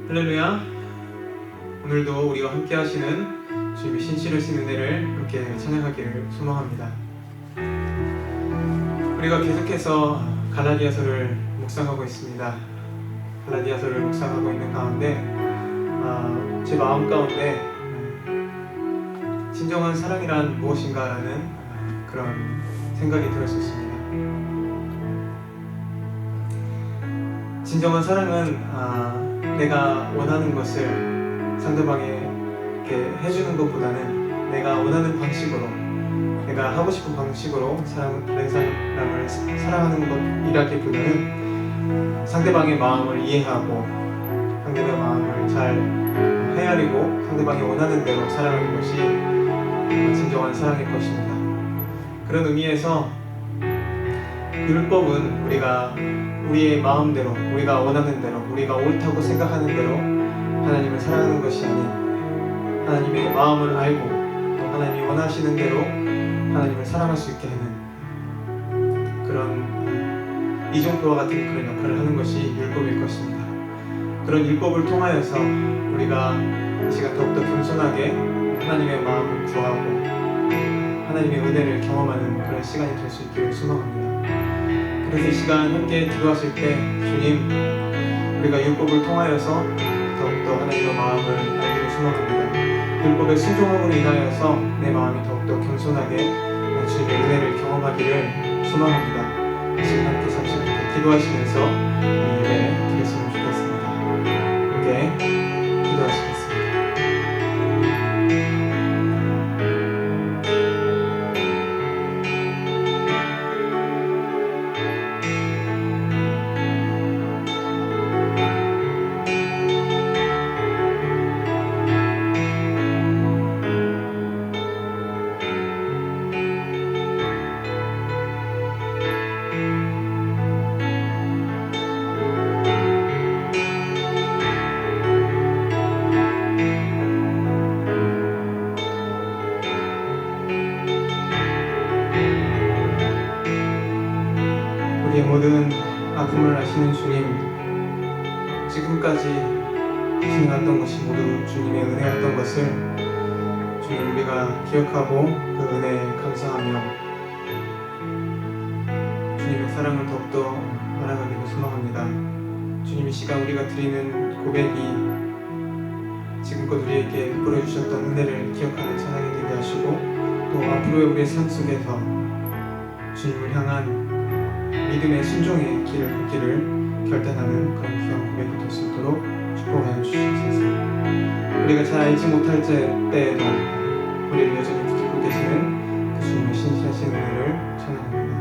할렐루야. 오늘도 우리와 함께 하시는 주님의 신실하신 은혜를 함께 찬양하기를 소망합니다. 우리가 계속해서 갈라디아서를 묵상하고 있습니다. 갈라디아서를 묵상하고 있는 가운데 제 마음 가운데 진정한 사랑이란 무엇인가라는 그런 생각이 들었었습니다. 진정한 사랑은 내가 원하는 것을 상대방에게 해주는 것보다는 내가 원하는 방식으로, 내가 하고 싶은 방식으로 다른 사람을 사랑하는 것이라기보다는 상대방의 마음을 이해하고 상대방의 마음을 잘 헤아리고 상대방이 원하는 대로 사랑하는 것이 진정한 사랑일 것입니다. 그런 의미에서 율법은 우리가 우리의 마음대로, 우리가 원하는 대로, 우리가 옳다고 생각하는 대로 하나님을 사랑하는 것이 아닌 하나님의 마음을 알고 또 하나님이 원하시는 대로 하나님을 사랑할 수 있게 하는 그런 이종표와 같은 그런 역할을 하는 것이 율법일 것입니다. 그런 율법을 통하여서 우리가 이 시간 더욱더 겸손하게 하나님의 마음을 구하고 하나님의 은혜를 경험하는 그런 시간이 될 수 있기를 소망합니다. 그래서 이 시간 함께 기도하실 때 주님, 우리가 율법을 통하여서 더욱더 하나님의 마음을 알기를 소망합니다. 율법에 순종함으로 인하여서 내 마음이 더욱더 겸손하게 주님의 은혜를 경험하기를 소망합니다. 이 시간 함께 잠시 기도하시면서 우리 예배 드렸으면 좋겠습니다. 함께 기도하시겠습니다. 우리의 모든 아픔을 아시는 주님, 지금까지 진행했던 것이 모두 주님의 은혜였던 것을 주님 우리가 기억하고 그 은혜에 감사하며 주님의 사랑을 더욱더 알아가기를 소망합니다. 주님, 이 시간 우리가 드리는 고백이 지금껏 우리에게 베풀어주셨던 은혜를 기억하는 찬양이 되게 하시고 또 앞으로의 우리의 삶 속에서 주님을 향한 믿음의 순종의 길을 걷기를 결단하는 그런 귀한 고백이 될 수 있도록 축복하여 주시옵소서. 우리가 잘 알지 못할 때에도 우리를 여전히 붙들고 계시는 그 주님의 신실하신 은혜를 찬양합니다.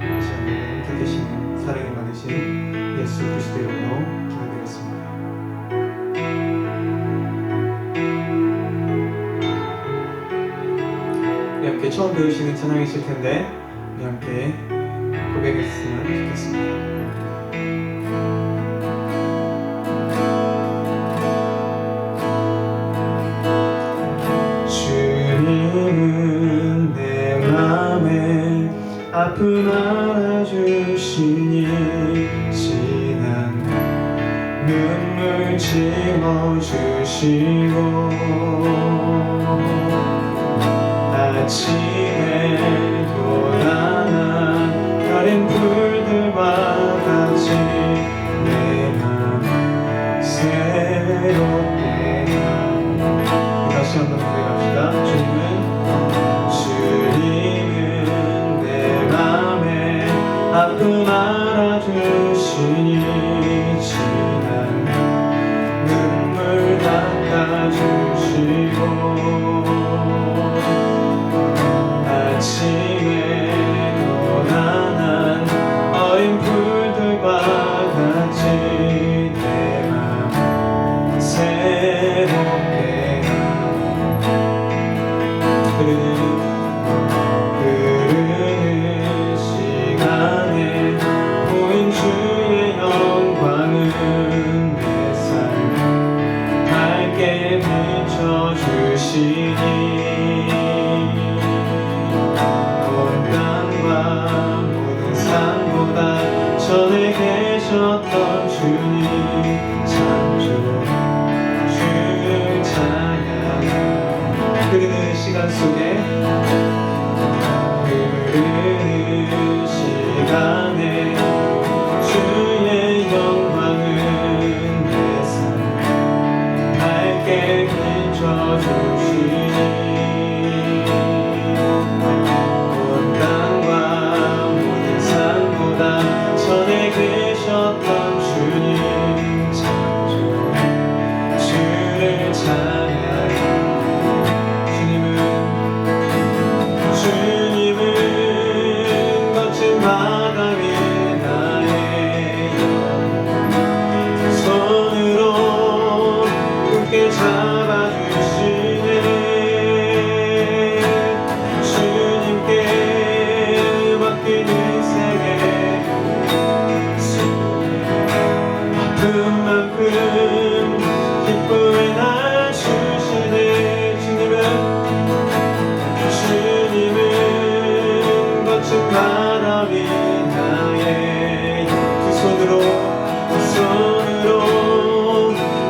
이 시간에 함께 계시는 사랑이 많으신 예수 그리스도 이름으로 기도드렸습니다. 우리 함께 처음 배우시는 찬양이실 텐데 우리 함께 고백했으면 좋겠습니다. 주님은 내 맘에 아픔 알아주시니 진한 눈물 지워주시고 아침에 돋아난 여린 불들과 같이 내 맘 새롭게 다시 한번 고백합시다. 주님은 내 맘에 아픔 알아주시니 진한 눈물 닦아주시고 아침에 어린 풀들과 같이 내 맘 새롭게 흐르는 시간에 보인 주의 영광은 내 삶 밝게 비춰주시니 계셨던 주님 참 좋은 주를 찬양해. 흐르는 시간 속에 시간에 주의 영광은 내 삶 밝게 비춰주시니 온 땅과 모든 산보다 전에 계셨던 주님 참 좋은 주를 찬양해. 주님은 거친 바다 위 나의 손으로 굳게 잡아주시네. 주님께 맡기는 세계 아픈 만큼 기쁨의 날 주시네. 주님은 거친 바다 위 나의 두 손으로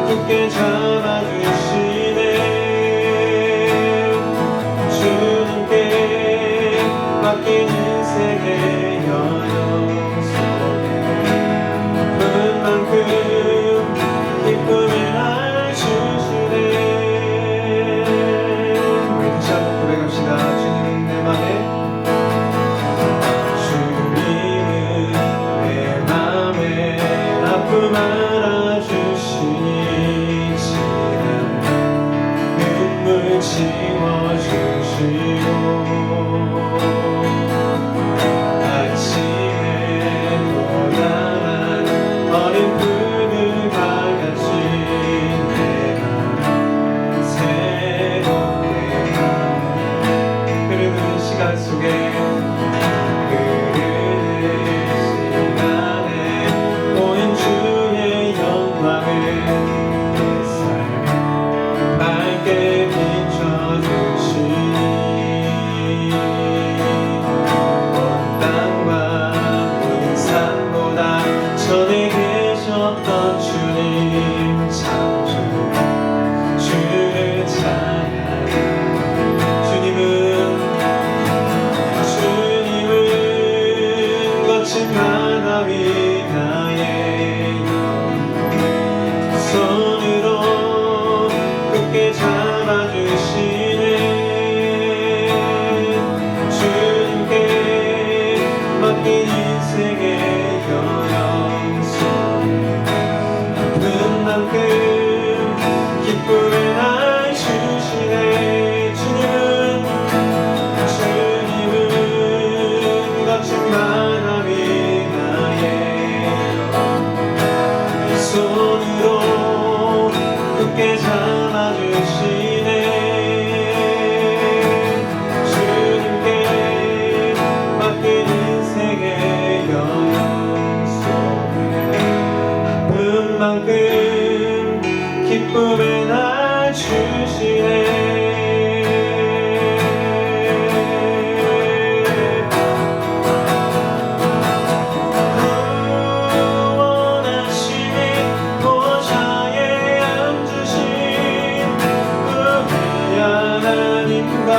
굳게 잡아주시네. 주님께 맡긴 인생의 여정 속에 아픈 만큼 기쁨의 날 주시네. 우리 다시 한번 고백합시다. 주님은 내 맘에 아픔 알아주시니 지난 눈물 지워주시고 아침에 도달한 어린 푸른과 같이 내 맘 새롭게 흐르는 시간 속에 전에 계셨던 주님 참 좋은 주를 찬양해. 주님은 거친 바다 위 나의 손으로 굳게 잡아주시네. 주님께 맡긴 인생의 만큼 기쁨의 날 주시네. 주님은 거친 바다 위 나의 손으로 굳게 잡아주시네. 주님께 맡긴 인생의 여정 속에 아픈 만큼 기쁨의 날 주시네. 원하심이 보좌에 앉으신 우리 하나님과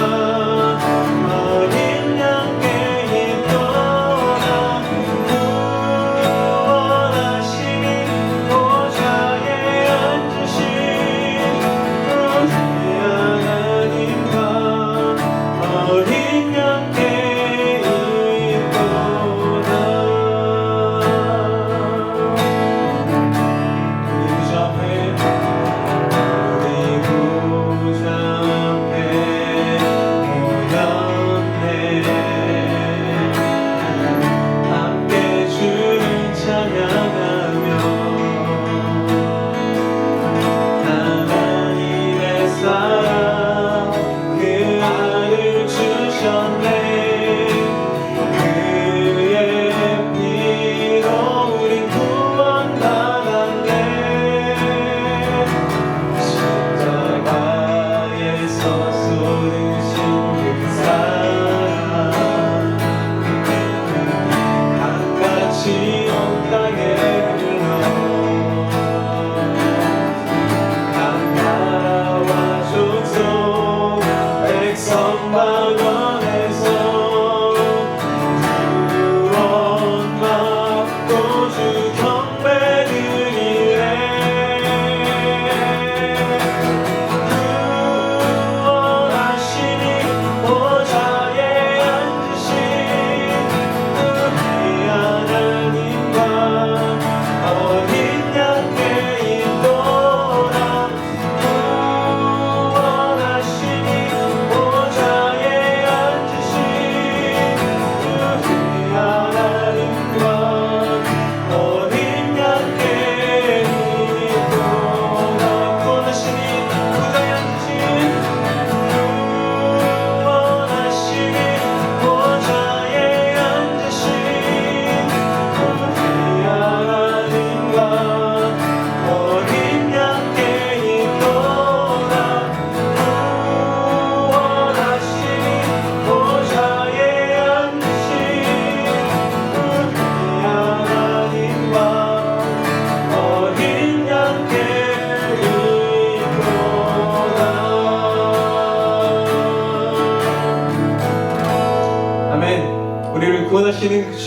어린 양께 있도다. 원하심이 보좌에 앉으신 우리 하나님과 어린 양께 있도다. 우리 보좌 앞에 모였네. 함께 주를 찬양하며 하나님의 사랑 그 아들 주셨네. 그의 피로 우린 구원받았네. 십자가에서 쏟으신 그 사랑 같이 온 땅에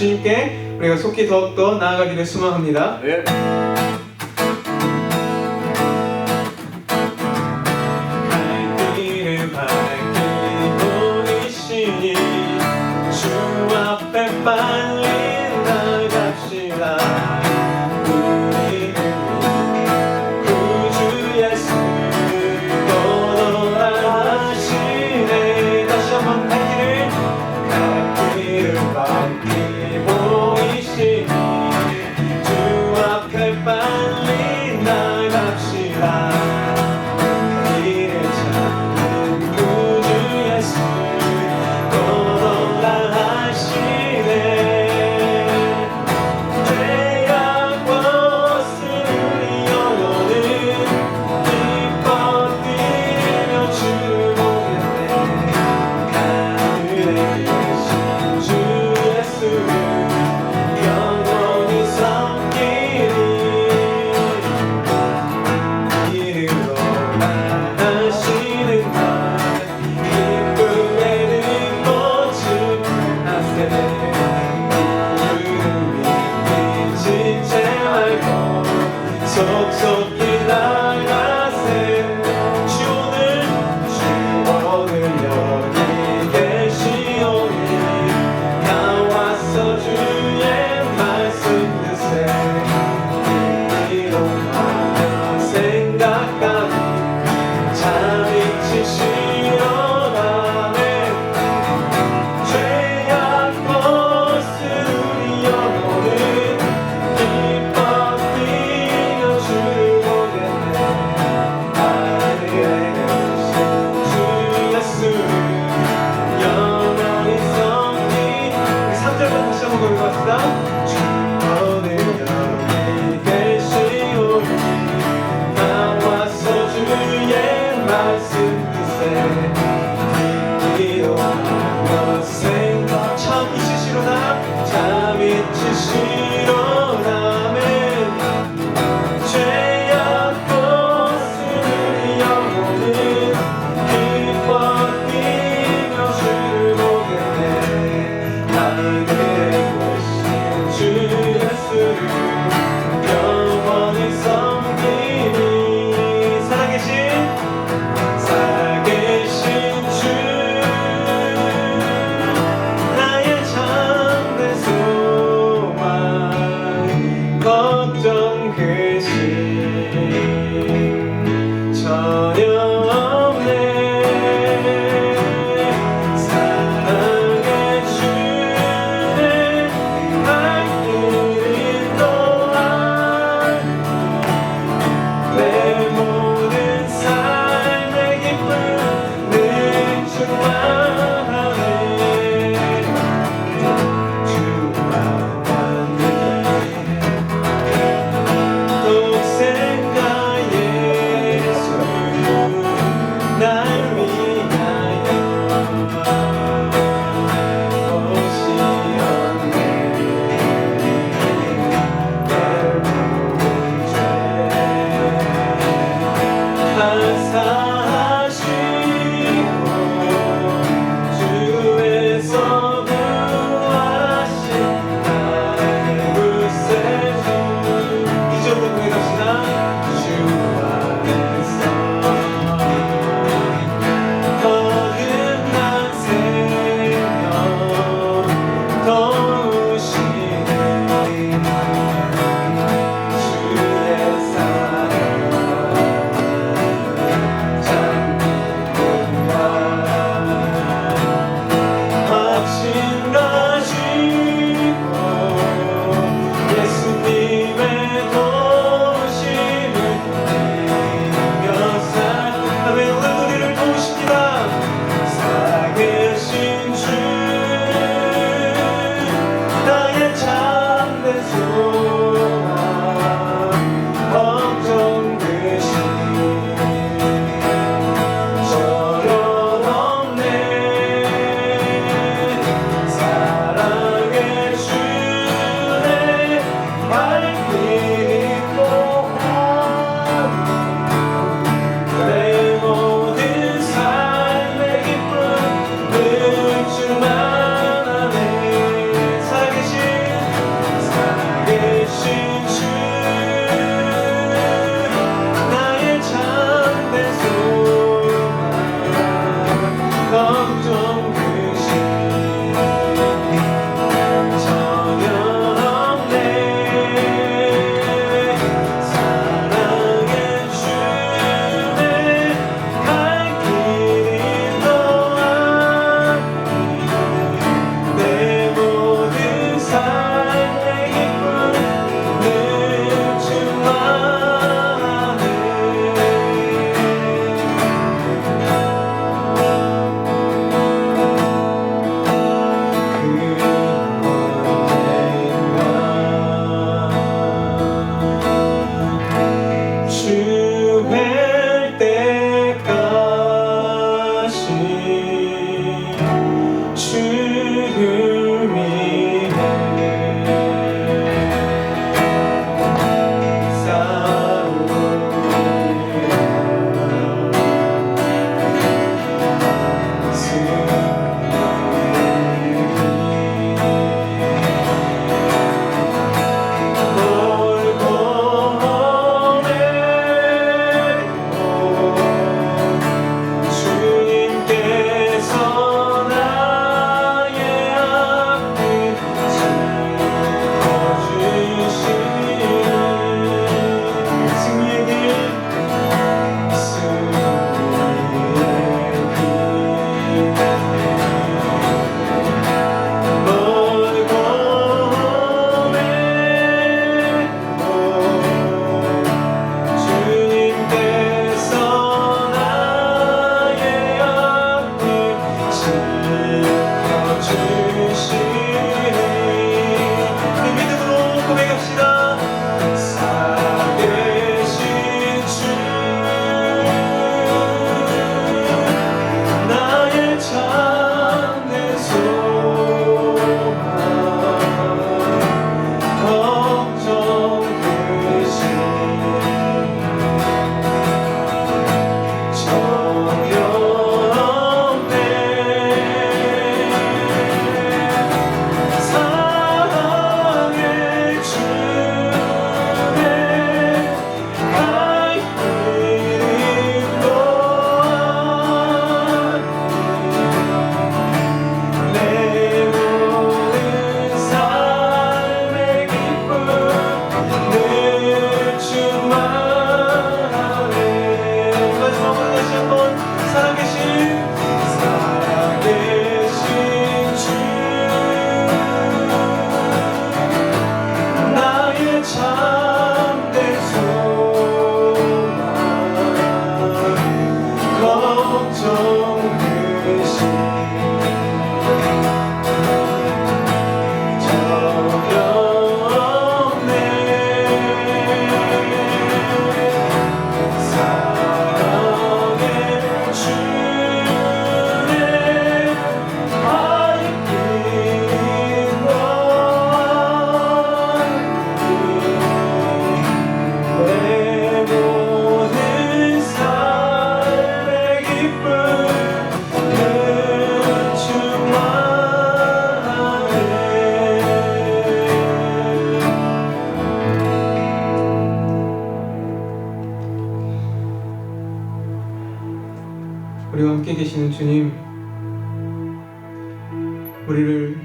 주님께 우리가 속히 더욱더 나아가기를 소망합니다. 예. 갈 길을 밝히 보이시니 주 앞에 빨리 나갑시다. 우리를 구주 예수 떠나라 하시네. 다시 한번 갈 길을 밝히 보이시니 주 앞에 빨리 나갑시다. 길을 찾는 구주 예수 떠나라 하시네. 죄악 벗은 우리 영혼은 기뻐 뛰며 주를 보겠네. 하늘에 계신 주 예수 영원히 섬기리. 이르러 나가시는 날 기쁨에 듣고 주하세. 주를 믿지 말고 속속히 나가세. 주 오늘 여기 계시오니 나와서 주의 말씀 듣세. 이로만 생각하니 잠이 치시어가네. 죄악 벗은 우리 영혼은 기뻐 뛰며 주를 함께 계시는 주님, 우리를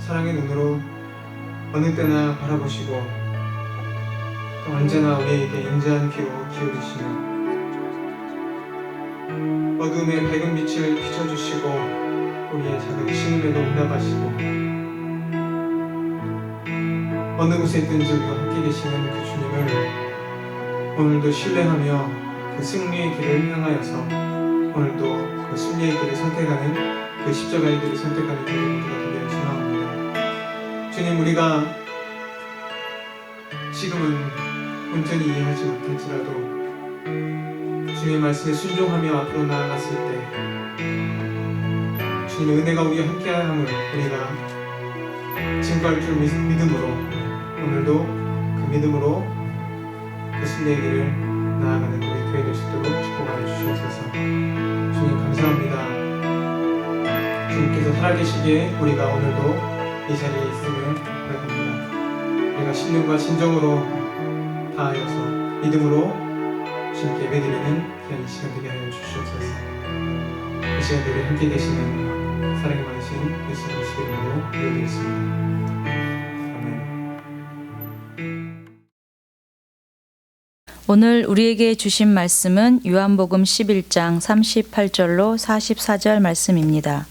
사랑의 눈으로 어느 때나 바라보시고 또 언제나 우리에게 인자한 귀로 기울이시는 어둠의 밝은 빛을 비춰주시고 우리의 작은 신음에도 응답하시고 어느 곳에 있든지 우리와 함께 계시는 그 주님을 오늘도 신뢰하며 그 승리의 길을 향하여서 오늘도 그 승리의 길을 선택하는 그 십자가의 길을 선택하는 그 모두가 되기를 소망합니다. 주님, 우리가 지금은 온전히 이해하지 못할지라도 주님의 말씀에 순종하며 앞으로 나아갔을 때 주님의 은혜가 우리와 함께함을 우리가 증거할 줄 믿음으로 오늘도 그 믿음으로 그 승리의 길을 나아가는 우리 교회 될 수 있도록 축복하여 주시옵소서. 주님 감사합니다. 주님께서 살아계시기에 우리가 오늘도 이 자리에 있음을 고백합니다. 우리가 신념과 진정으로 다하여서 믿음으로 주님께 예배드리는 귀한 시간 되게 하여 주시옵소서. 이 시간들에 함께 계시는 사랑이 많으신 예수 그리스도의 이름으로 기도드리겠습니다. 오늘 우리에게 주신 말씀은 요한복음 11장 38절로 44절 말씀입니다.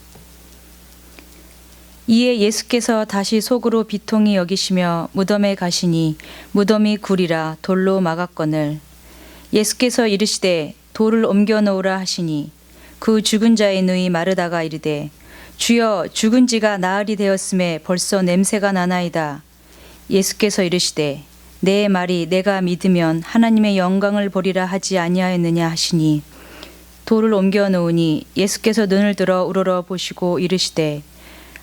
이에 예수께서 다시 속으로 비통히 여기시며 무덤에 가시니 무덤이 굴이라 돌로 막았거늘 예수께서 이르시되 돌을 옮겨 놓으라 하시니 그 죽은 자의 누이 마르다가 이르되 주여 죽은 지가 나흘이 되었음에 벌써 냄새가 나나이다. 예수께서 이르시되 내 말이 내가 믿으면 하나님의 영광을 보리라 하지 아니하였느냐 하시니 돌을 옮겨 놓으니 예수께서 눈을 들어 우러러 보시고 이르시되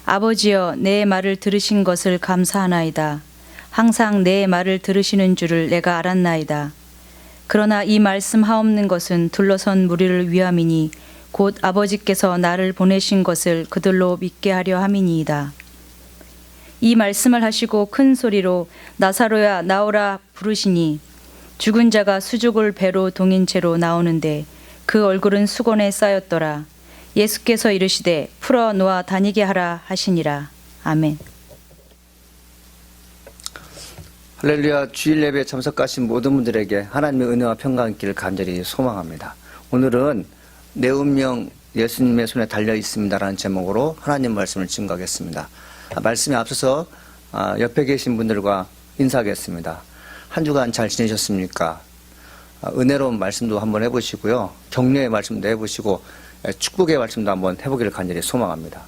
아버지여 내 말을 들으신 것을 감사하나이다. 항상 내 말을 들으시는 줄을 내가 알았나이다. 그러나 이 말씀 하옵는 것은 둘러선 무리를 위함이니 곧 아버지께서 나를 보내신 것을 그들로 믿게 하려 함이니이다. 이 말씀을 하시고 큰 소리로 나사로야 나오라 부르시니 죽은 자가 수죽을 배로 동인 채로 나오는데 그 얼굴은 수건에 쌓였더라. 예수께서 이르시되 풀어 놓아 다니게 하라 하시니라. 아멘. 할렐루야. 주일 예배에 참석하신 모든 분들에게 하나님의 은혜와 평강이 있기를 간절히 소망합니다. 오늘은 내 운명 예수님의 손에 달려 있습니다라는 제목으로 하나님 말씀을 증거하겠습니다. 말씀에 앞서서 옆에 계신 분들과 인사하겠습니다. 한 주간 잘 지내셨습니까? 은혜로운 말씀도 한번 해보시고요. 격려의 말씀도 해보시고 축복의 말씀도 한번 해보기를 간절히 소망합니다.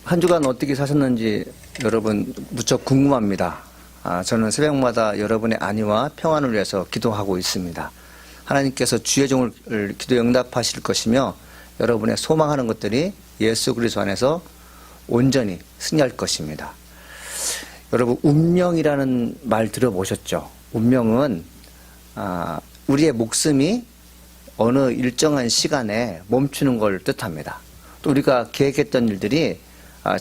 한 주간 어떻게 사셨는지 여러분 무척 궁금합니다. 저는 새벽마다 여러분의 안위와 평안을 위해서 기도하고 있습니다. 하나님께서 주의 종을 기도에 응답하실 것이며 여러분의 소망하는 것들이 예수 그리스도 안에서 온전히 승리할 것입니다. 여러분 운명이라는 말 들어보셨죠? 운명은 우리의 목숨이 어느 일정한 시간에 멈추는 걸 뜻합니다. 또 우리가 계획했던 일들이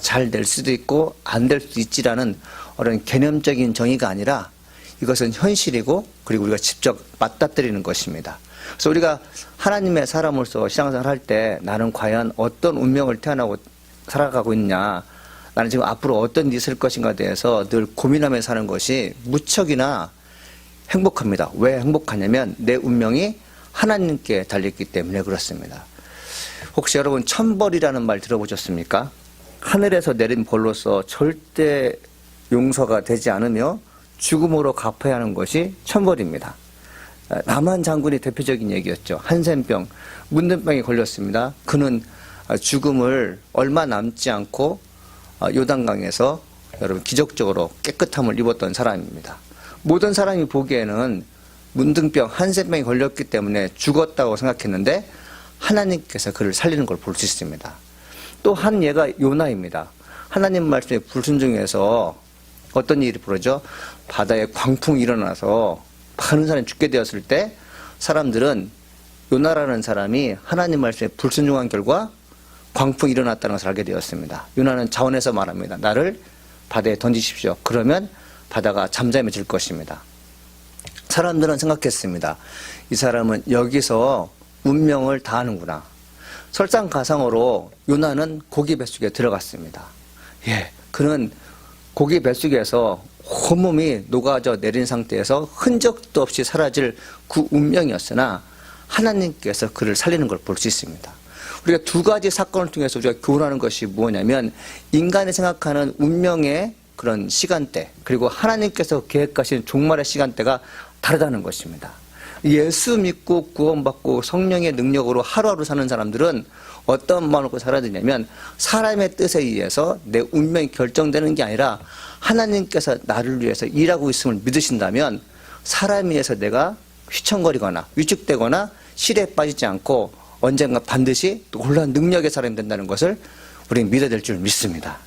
잘 될 수도 있고 안 될 수도 있지라는 어떤 개념적인 정의가 아니라 이것은 현실이고 그리고 우리가 직접 맞닥뜨리는 것입니다. 그래서 우리가 하나님의 사람으로서 신앙생활 할 때 나는 과연 어떤 운명을 태어나고 살아가고 있냐, 나는 지금 앞으로 어떤 일이 있을 것인가에 대해서 늘 고민하며 사는 것이 무척이나 행복합니다. 왜 행복하냐면 내 운명이 하나님께 달려있기 때문에 그렇습니다. 혹시 여러분 천벌이라는 말 들어보셨습니까? 하늘에서 내린 벌로서 절대 용서가 되지 않으며 죽음으로 갚아야 하는 것이 천벌입니다. 남한 장군이 대표적인 얘기였죠. 한센병, 문둥병에 걸렸습니다. 그는 죽음을 얼마 남지 않고 요단강에서 여러분 기적적으로 깨끗함을 입었던 사람입니다. 모든 사람이 보기에는 문둥병, 한센병에 걸렸기 때문에 죽었다고 생각했는데 하나님께서 그를 살리는 걸 볼 수 있습니다. 또 한 예가 요나입니다. 하나님 말씀에 불순종해서 어떤 일이 벌어져? 바다에 광풍이 일어나서 많은 사람이 죽게 되었을 때 사람들은 요나라는 사람이 하나님 말씀에 불순종한 결과 광풍이 일어났다는 것을 알게 되었습니다. 요나는 자원해서 말합니다. 나를 바다에 던지십시오. 그러면 바다가 잠잠해질 것입니다. 사람들은 생각했습니다. 이 사람은 여기서 운명을 다하는구나. 설상가상으로 요나는 고기 뱃속에 들어갔습니다. 예, 그는 고기 뱃속에서 온몸이 녹아져 내린 상태에서 흔적도 없이 사라질 그 운명이었으나 하나님께서 그를 살리는 걸 볼 수 있습니다. 우리가 두 가지 사건을 통해서 우리가 교훈하는 것이 뭐냐면 인간이 생각하는 운명의 그런 시간대 그리고 하나님께서 계획하신 종말의 시간대가 다르다는 것입니다. 예수 믿고 구원받고 성령의 능력으로 하루하루 사는 사람들은 어떤 마음을 갖고 살아야 되냐면 사람의 뜻에 의해서 내 운명이 결정되는 게 아니라 하나님께서 나를 위해서 일하고 있음을 믿으신다면 사람에 의해서 내가 휘청거리거나 위축되거나 실에 빠지지 않고 언젠가 반드시 놀라운 능력의 사람이 된다는 것을 우리는 믿어야 될 줄 믿습니다.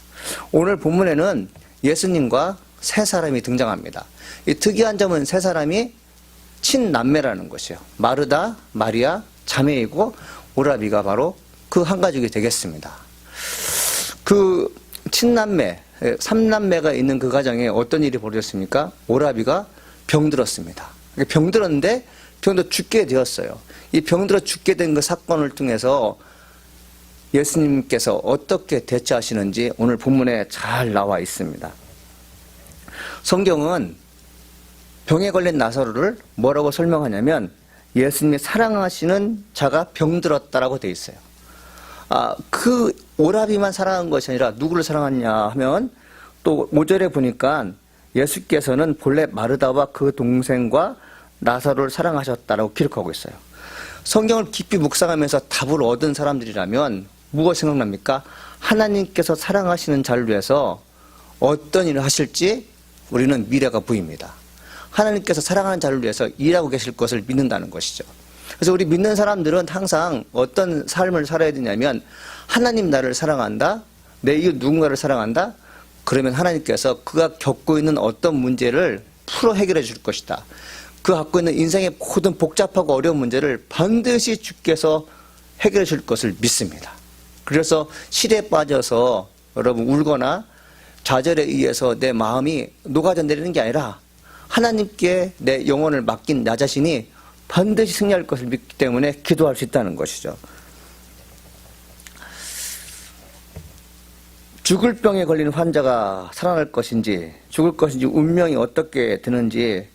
오늘 본문에는 예수님과 세 사람이 등장합니다. 이 특이한 점은 세 사람이 친남매라는 것이에요. 마르다, 마리아, 자매이고 오라비가 바로 그 한 가족이 되겠습니다. 그 친남매, 삼남매가 있는 그 가정에 어떤 일이 벌어졌습니까? 오라비가 병들었습니다. 병들었는데 병들어 죽게 되었어요. 이 병들어 죽게 된 그 사건을 통해서 예수님께서 어떻게 대처하시는지 오늘 본문에 잘 나와 있습니다. 성경은 병에 걸린 나사로를 뭐라고 설명하냐면 예수님이 사랑하시는 자가 병들었다라고 되어 있어요. 그 오라비만 사랑한 것이 아니라 누구를 사랑하냐 하면 또 5절에 보니까 예수께서는 본래 마르다와 그 동생과 나사로를 사랑하셨다라고 기록하고 있어요. 성경을 깊이 묵상하면서 답을 얻은 사람들이라면 무엇이 생각납니까? 하나님께서 사랑하시는 자를 위해서 어떤 일을 하실지 우리는 미래가 보입니다. 하나님께서 사랑하는 자를 위해서 일하고 계실 것을 믿는다는 것이죠. 그래서 우리 믿는 사람들은 항상 어떤 삶을 살아야 되냐면 하나님 나를 사랑한다, 내 이웃 누군가를 사랑한다, 그러면 하나님께서 그가 겪고 있는 어떤 문제를 풀어 해결해 줄 것이다. 그가 갖고 있는 인생의 모든 복잡하고 어려운 문제를 반드시 주께서 해결해 줄 것을 믿습니다. 그래서 실에 빠져서 여러분 울거나 좌절에 의해서 내 마음이 녹아져 내리는 게 아니라 하나님께 내 영혼을 맡긴 나 자신이 반드시 승리할 것을 믿기 때문에 기도할 수 있다는 것이죠. 죽을 병에 걸린 환자가 살아날 것인지 죽을 것인지 운명이 어떻게 되는지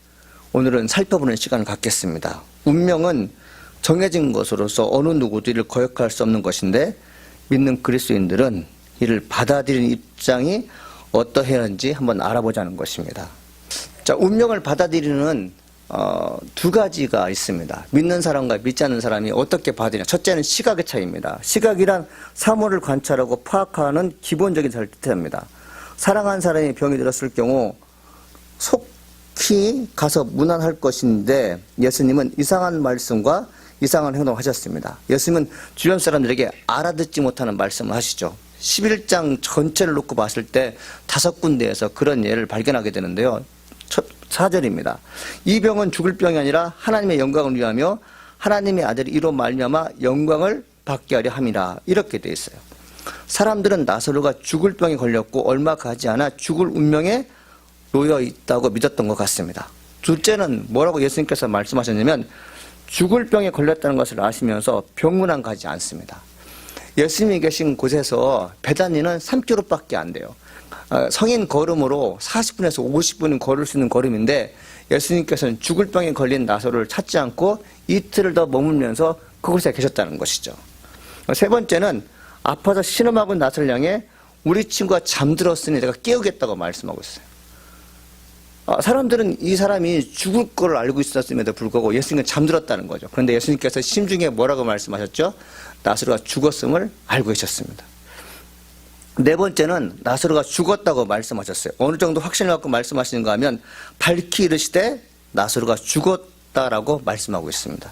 오늘은 살펴보는 시간을 갖겠습니다. 운명은 정해진 것으로서 어느 누구도 이를 거역할 수 없는 것인데 믿는 그리스도인들은 이를 받아들이는 입장이 어떠해야 하는지 한번 알아보자는 것입니다. 자, 운명을 받아들이는 두 가지가 있습니다. 믿는 사람과 믿지 않는 사람이 어떻게 받아들이냐. 첫째는 시각의 차이입니다. 시각이란 사물을 관찰하고 파악하는 기본적인 자를 뜻합니다. 사랑한 사람이 병이 들었을 경우 속히 가서 문안할 것인데 예수님은 이상한 말씀과 이상한 행동을 하셨습니다. 예수님은 주변 사람들에게 알아듣지 못하는 말씀을 하시죠. 11장 전체를 놓고 봤을 때 5군데에서 그런 예를 발견하게 되는데요. 첫 4절입니다. 이 병은 죽을 병이 아니라 하나님의 영광을 위하며 하나님의 아들이 이로 말미암아 영광을 받게 하려 함이라. 이렇게 되어 있어요. 사람들은 나사로가 죽을 병에 걸렸고 얼마 가지 않아 죽을 운명에 놓여 있다고 믿었던 것 같습니다. 둘째는 뭐라고 예수님께서 말씀하셨냐면 죽을 병에 걸렸다는 것을 아시면서 병문안 가지 않습니다. 예수님이 계신 곳에서 배단위는 3km밖에 안 돼요. 성인 걸음으로 40분에서 50분은 걸을 수 있는 걸음인데 예수님께서는 죽을 병에 걸린 나사로를 찾지 않고 이틀을 더 머물면서 그곳에 계셨다는 것이죠. 세 번째는 아파서 신음하고 나사로를 향해 우리 친구가 잠들었으니 내가 깨우겠다고 말씀하고 있어요. 사람들은 이 사람이 죽을 걸 알고 있었음에도 불구하고 예수님은 잠들었다는 거죠. 그런데 예수님께서 심중에 뭐라고 말씀하셨죠? 나사로가 죽었음을 알고 계셨습니다. 네 번째는 나사로가 죽었다고 말씀하셨어요. 어느 정도 확신을 갖고 말씀하시는가 하면 밝히 이르시되 나사로가 죽었다라고 말씀하고 있습니다.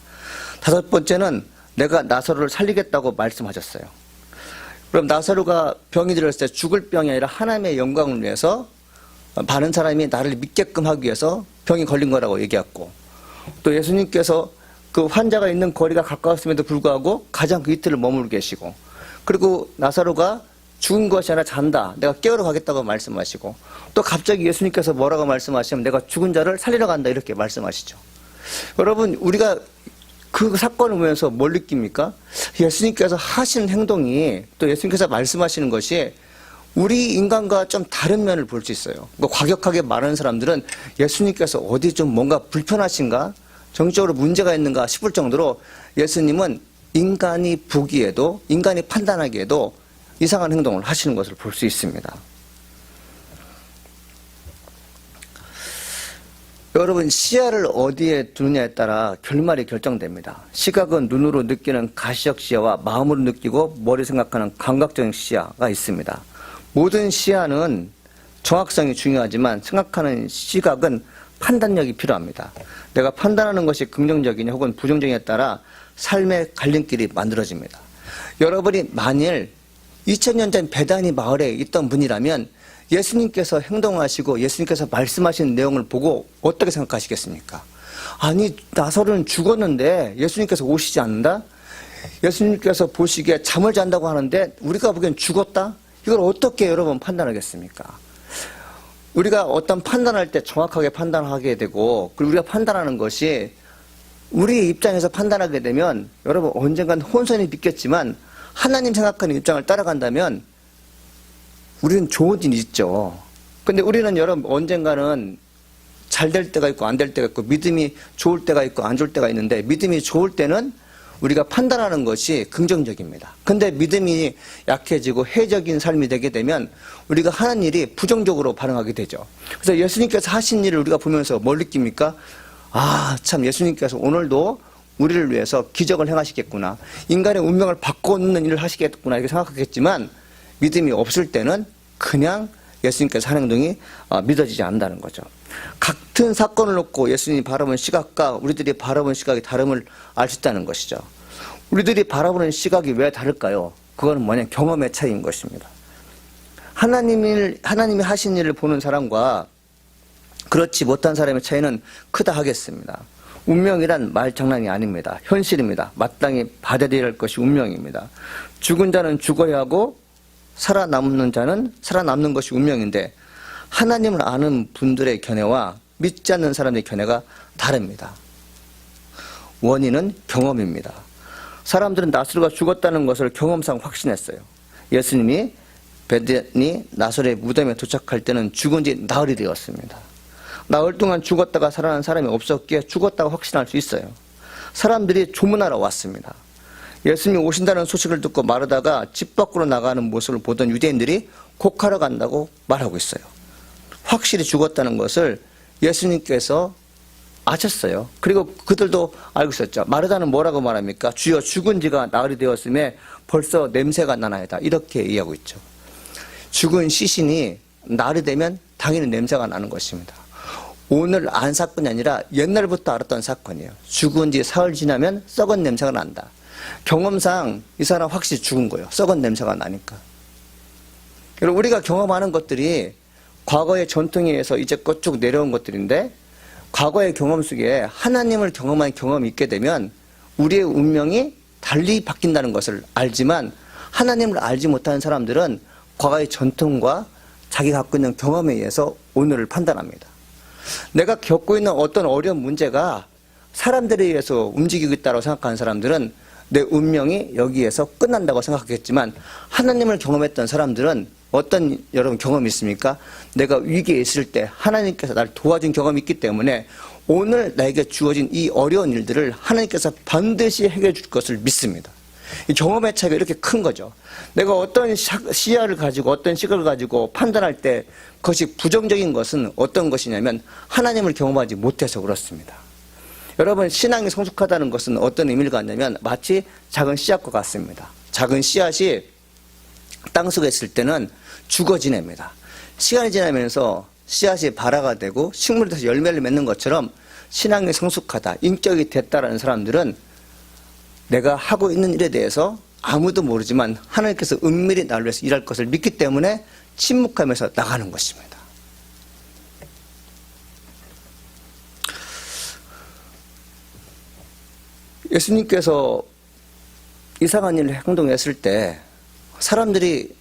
다섯 번째는 내가 나사로를 살리겠다고 말씀하셨어요. 그럼 나사로가 병이 들었을 때 죽을 병이 아니라 하나님의 영광을 위해서 많은 사람이 나를 믿게끔 하기 위해서 병이 걸린 거라고 얘기했고 또 예수님께서 그 환자가 있는 거리가 가까웠음에도 불구하고 가장 그 이틀을 머물고 계시고 그리고 나사로가 죽은 것이 아니라 잔다. 내가 깨우러 가겠다고 말씀하시고, 또 갑자기 예수님께서 뭐라고 말씀하시면 내가 죽은 자를 살리러 간다 이렇게 말씀하시죠. 여러분, 우리가 그 사건을 보면서 뭘 느낍니까? 예수님께서 하시는 행동이, 또 예수님께서 말씀하시는 것이 우리 인간과 좀 다른 면을 볼 수 있어요. 과격하게 말하는 사람들은 예수님께서 어디 좀 뭔가 불편하신가? 정적으로 문제가 있는가 싶을 정도로 예수님은 인간이 보기에도, 인간이 판단하기에도 이상한 행동을 하시는 것을 볼 수 있습니다. 여러분, 시야를 어디에 두느냐에 따라 결말이 결정됩니다. 시각은 눈으로 느끼는 가시적 시야와 마음으로 느끼고 머리 생각하는 감각적인 시야가 있습니다. 모든 시야는 정확성이 중요하지만 생각하는 시각은 판단력이 필요합니다. 내가 판단하는 것이 긍정적이냐 혹은 부정적이냐에 따라 삶의 갈림길이 만들어집니다. 여러분이 만일 2000년 전 베다니 마을에 있던 분이라면 예수님께서 행동하시고 예수님께서 말씀하신 내용을 보고 어떻게 생각하시겠습니까? 아니, 나사로는 죽었는데 예수님께서 오시지 않는다? 예수님께서 보시기에 잠을 잔다고 하는데 우리가 보기엔 죽었다? 이걸 어떻게 여러분 판단하겠습니까? 우리가 어떤 판단할 때 정확하게 판단하게 되고, 그리고 우리가 판단하는 것이 우리의 입장에서 판단하게 되면 여러분 언젠간 혼선이 빚겠지만 하나님 생각하는 입장을 따라간다면 우리는 좋은 일이 있죠. 근데 우리는 여러분 언젠가는 잘 될 때가 있고 안 될 때가 있고 믿음이 좋을 때가 있고 안 좋을 때가 있는데, 믿음이 좋을 때는 우리가 판단하는 것이 긍정적입니다. 근데 믿음이 약해지고 해적인 삶이 되게 되면 우리가 하는 일이 부정적으로 반응하게 되죠. 그래서 예수님께서 하신 일을 우리가 보면서 뭘 느낍니까? 아, 참 예수님께서 오늘도 우리를 위해서 기적을 행하시겠구나. 인간의 운명을 바꾸는 일을 하시겠구나. 이렇게 생각하겠지만 믿음이 없을 때는 그냥 예수님께서 하는 행동이 믿어지지 않는다는 거죠. 같은 사건을 놓고 예수님이 바라보는 시각과 우리들이 바라보는 시각이 다름을 알 수 있다는 것이죠. 우리들이 바라보는 시각이 왜 다를까요? 그건 뭐냐? 경험의 차이인 것입니다. 하나님이 하신 일을 보는 사람과 그렇지 못한 사람의 차이는 크다 하겠습니다. 운명이란 말장난이 아닙니다. 현실입니다. 마땅히 받아들여야 할 것이 운명입니다. 죽은 자는 죽어야 하고 살아남는 자는 살아남는 것이 운명인데, 하나님을 아는 분들의 견해와 믿지 않는 사람의 견해가 다릅니다. 원인은 경험입니다. 사람들은 나사로가 죽었다는 것을 경험상 확신했어요. 예수님이 베다니 나사로의 무덤에 도착할 때는 죽은 지 나흘이 되었습니다. 나흘 동안 죽었다가 살아난 사람이 없었기에 죽었다고 확신할 수 있어요. 사람들이 조문하러 왔습니다. 예수님이 오신다는 소식을 듣고 마르다가 집 밖으로 나가는 모습을 보던 유대인들이 곡하러 간다고 말하고 있어요. 확실히 죽었다는 것을 예수님께서 아셨어요. 그리고 그들도 알고 있었죠. 마르다는 뭐라고 말합니까? 주여, 죽은 지가 나흘이 되었음에 벌써 냄새가 나나이다. 이렇게 얘기하고 있죠. 죽은 시신이 나흘이 되면 당연히 냄새가 나는 것입니다. 오늘 안 사건이 아니라 옛날부터 알았던 사건이에요. 죽은 지 사흘 지나면 썩은 냄새가 난다. 경험상 이 사람 확실히 죽은 거예요. 썩은 냄새가 나니까. 그리고 우리가 경험하는 것들이 과거의 전통에 의해서 이제껏 쭉 내려온 것들인데, 과거의 경험 속에 하나님을 경험한 경험이 있게 되면 우리의 운명이 달리 바뀐다는 것을 알지만, 하나님을 알지 못하는 사람들은 과거의 전통과 자기가 갖고 있는 경험에 의해서 오늘을 판단합니다. 내가 겪고 있는 어떤 어려운 문제가 사람들에 의해서 움직이고 있다고 생각하는 사람들은 내 운명이 여기에서 끝난다고 생각하겠지만, 하나님을 경험했던 사람들은 어떤 여러분 경험이 있습니까? 내가 위기에 있을 때 하나님께서 나를 도와준 경험이 있기 때문에 오늘 나에게 주어진 이 어려운 일들을 하나님께서 반드시 해결해 줄 것을 믿습니다. 이 경험의 차이가 이렇게 큰 거죠. 내가 어떤 시야를 가지고 어떤 시각을 가지고 판단할 때 그것이 부정적인 것은 어떤 것이냐면 하나님을 경험하지 못해서 그렇습니다. 여러분, 신앙이 성숙하다는 것은 어떤 의미를 갖냐면 마치 작은 씨앗과 같습니다. 작은 씨앗이 땅속에 있을 때는 죽어 지냅니다. 시간이 지나면서 씨앗이 발화가 되고 식물이 돼서 열매를 맺는 것처럼 신앙이 성숙하다, 인격이 됐다라는 사람들은 내가 하고 있는 일에 대해서 아무도 모르지만 하나님께서 은밀히 나를 위해서 일할 것을 믿기 때문에 침묵하면서 나가는 것입니다. 예수님께서 이상한 일을 행동했을 때 사람들이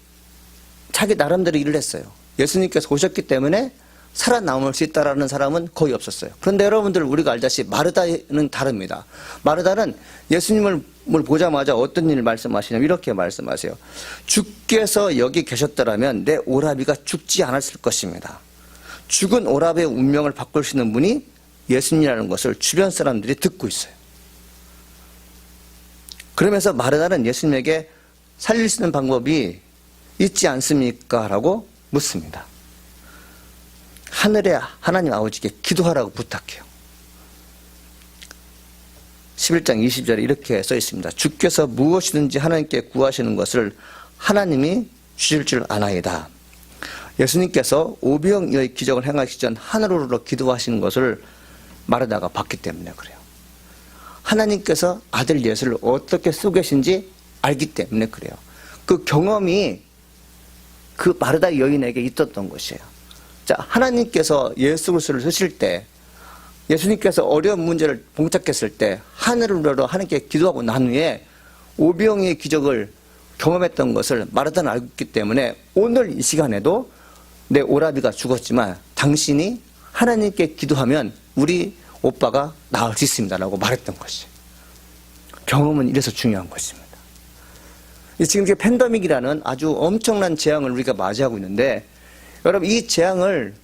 자기 나름대로 일을 했어요. 예수님께서 오셨기 때문에 살아남을 수 있다라는 사람은 거의 없었어요. 그런데 여러분들 우리가 알다시피 마르다는 다릅니다. 마르다는 예수님을 보자마자 어떤 일을 말씀하시냐면 이렇게 말씀하세요. 주께서 여기 계셨더라면 내 오라비가 죽지 않았을 것입니다. 죽은 오라비의 운명을 바꿀 수 있는 분이 예수님이라는 것을 주변 사람들이 듣고 있어요. 그러면서 마르다는 예수님에게 살릴 수 있는 방법이 있지 않습니까? 라고 묻습니다. 하늘의 하나님 아버지께 기도하라고 부탁해요. 11장 20절에 이렇게 써 있습니다. 주께서 무엇이든지 하나님께 구하시는 것을 하나님이 주실 줄 아나이다. 예수님께서 오병이어의 기적을 행하시기 전 하늘으로 기도하시는 것을 마르다가 봤기 때문에 그래요. 하나님께서 아들 예수를 어떻게 쓰고 계신지 알기 때문에 그래요. 그 경험이 그 마르다 여인에게 있었던 것이에요. 자, 하나님께서 예수 그리스도를 쓰실 때, 예수님께서 어려운 문제를 봉착했을 때 하늘으로 하나님께 기도하고 난 후에 오병이의 기적을 경험했던 것을 마르다는 알고 있기 때문에 오늘 이 시간에도 내 오라비가 죽었지만 당신이 하나님께 기도하면 우리 오빠가 나을 수 있습니다라고 말했던 것이. 경험은 이래서 중요한 것입니다. 지금 이게 팬데믹이라는 아주 엄청난 재앙을 우리가 맞이하고 있는데 여러분 이 재앙을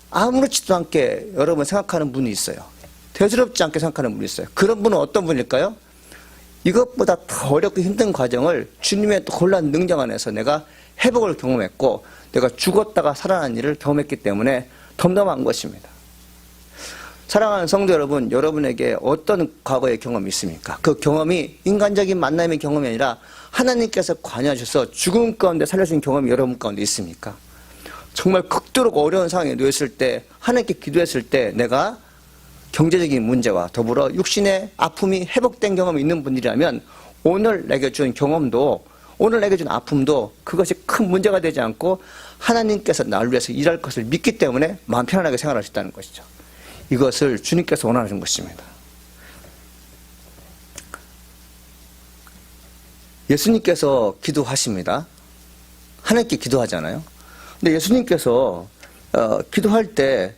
아무렇지도 않게 여러분 생각하는 분이 있어요. 대수롭지 않게 생각하는 분이 있어요. 그런 분은 어떤 분일까요? 이것보다 더 어렵고 힘든 과정을 주님의 놀라운 능력 안에서 내가 회복을 경험했고 내가 죽었다가 살아난 일을 경험했기 때문에 덤덤한 것입니다. 사랑하는 성도 여러분, 여러분에게 어떤 과거의 경험이 있습니까? 그 경험이 인간적인 만남의 경험이 아니라 하나님께서 관여하셔서 죽음 가운데 살려주신 경험이 여러분 가운데 있습니까? 정말 극도로 어려운 상황에 놓였을 때 하나님께 기도했을 때 내가 경제적인 문제와 더불어 육신의 아픔이 회복된 경험이 있는 분이라면 오늘 내게 준 경험도 오늘 내게 준 아픔도 그것이 큰 문제가 되지 않고 하나님께서 나를 위해서 일할 것을 믿기 때문에 마음 편안하게 생활할 수 있다는 것이죠. 이것을 주님께서 원하는 것입니다. 예수님께서 기도하십니다. 하나님께 기도하잖아요. 근데 예수님께서 기도할 때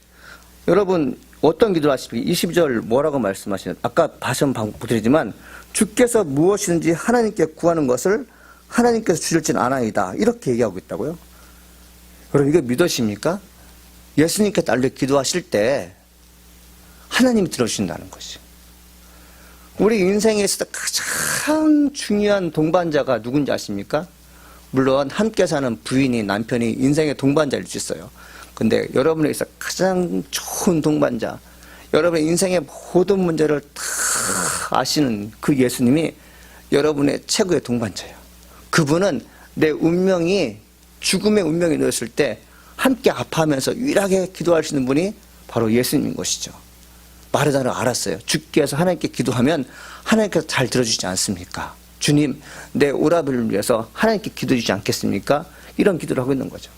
여러분 어떤 기도를 하십니까? 22절 뭐라고 말씀하시나요? 아까 다시 한번 반복드리지만 주께서 무엇이든지 하나님께 구하는 것을 하나님께서 주실지는 아나이다. 이렇게 얘기하고 있다고요. 여러분 이거 믿으십니까? 예수님께서 나를 기도하실 때 하나님이 들어주신다는 것이죠. 우리 인생에서 가장 중요한 동반자가 누군지 아십니까? 물론 함께 사는 부인이 남편이 인생의 동반자일 수 있어요. 근데 여러분에게서 가장 좋은 동반자, 여러분의 인생의 모든 문제를 다 아시는 그 예수님이 여러분의 최고의 동반자예요. 그분은 내 운명이 죽음의 운명이 놓였을 때 함께 아파하면서 유일하게 기도할 수 있는 분이 바로 예수님인 것이죠. 마르다는 알았어요. 주께서 하나님께 기도하면 하나님께서 잘 들어주지 않습니까? 주님, 내 오라비를 위해서 하나님께 기도해 주지 않겠습니까? 이런 기도를 하고 있는 거죠.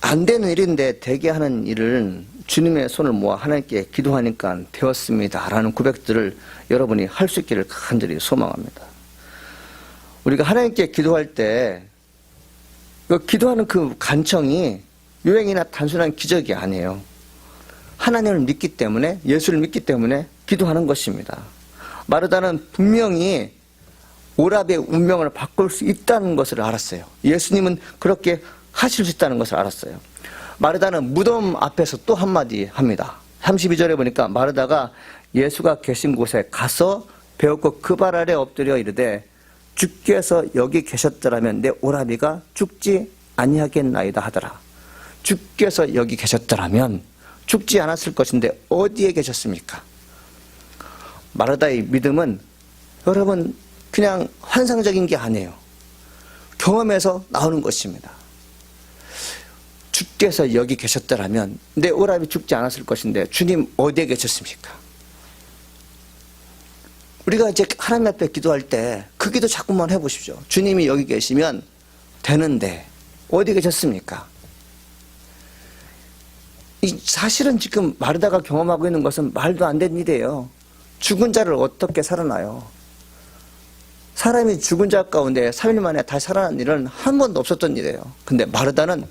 안 되는 일인데 되게 하는 일을 주님의 손을 모아 하나님께 기도하니까 되었습니다. 라는 고백들을 여러분이 할 수 있기를 간절히 소망합니다. 우리가 하나님께 기도할 때 그 기도하는 그 간청이 유행이나 단순한 기적이 아니에요. 하나님을 믿기 때문에 예수를 믿기 때문에 기도하는 것입니다. 마르다는 분명히 오라비의 운명을 바꿀 수 있다는 것을 알았어요. 예수님은 그렇게 하실 수 있다는 것을 알았어요. 마르다는 무덤 앞에서 또 한마디 합니다. 32절에 보니까 마르다가 예수가 계신 곳에 가서 배웠고 그 발 아래 엎드려 이르되 주께서 여기 계셨더라면 내 오라비가 죽지 아니하겠나이다 하더라. 주께서 여기 계셨더라면 죽지 않았을 것인데 어디에 계셨습니까? 마르다의 믿음은 여러분 그냥 환상적인 게 아니에요. 경험에서 나오는 것입니다. 주께서 여기 계셨더라면 내 오라비 죽지 않았을 것인데 주님 어디에 계셨습니까? 우리가 이제 하나님 앞에 기도할 때 그 기도 자꾸만 해보십시오. 주님이 여기 계시면 되는데 어디 계셨습니까? 사실은 지금 마르다가 경험하고 있는 것은 말도 안 되는 일이에요. 죽은 자를 어떻게 살아나요? 사람이 죽은 자 가운데 3일 만에 다시 살아난 일은 한 번도 없었던 일이에요. 근데 마르다는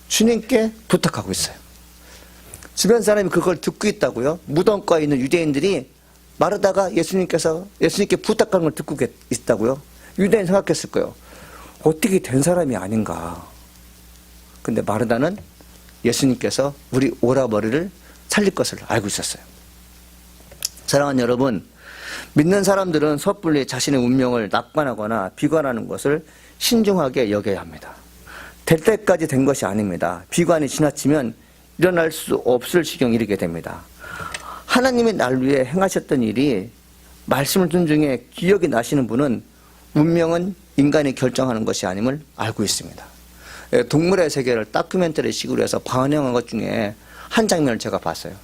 주님께 부탁하고 있어요. 주변 사람이 그걸 듣고 있다고요. 무덤가에 있는 유대인들이 마르다가 예수님께 부탁하는 걸 듣고 있다고요. 유대인 생각했을 거예요. 어떻게 된 사람이 아닌가. 근데 마르다는 예수님께서 우리 오라버니를 살릴 것을 알고 있었어요. 사랑하는 여러분, 믿는 사람들은 섣불리 자신의 운명을 낙관하거나 비관하는 것을 신중하게 여겨야 합니다. 될 때까지 된 것이 아닙니다. 비관이 지나치면 일어날 수 없을 지경에 이르게 됩니다. 하나님이 날 위해 행하셨던 일이 말씀을 둔 중에 기억이 나시는 분은 운명은 인간이 결정하는 것이 아님을 알고 있습니다. 동물의 세계를 다큐멘터리 식으로 해서 방영한 것 중에 한 장면을 제가 봤어요.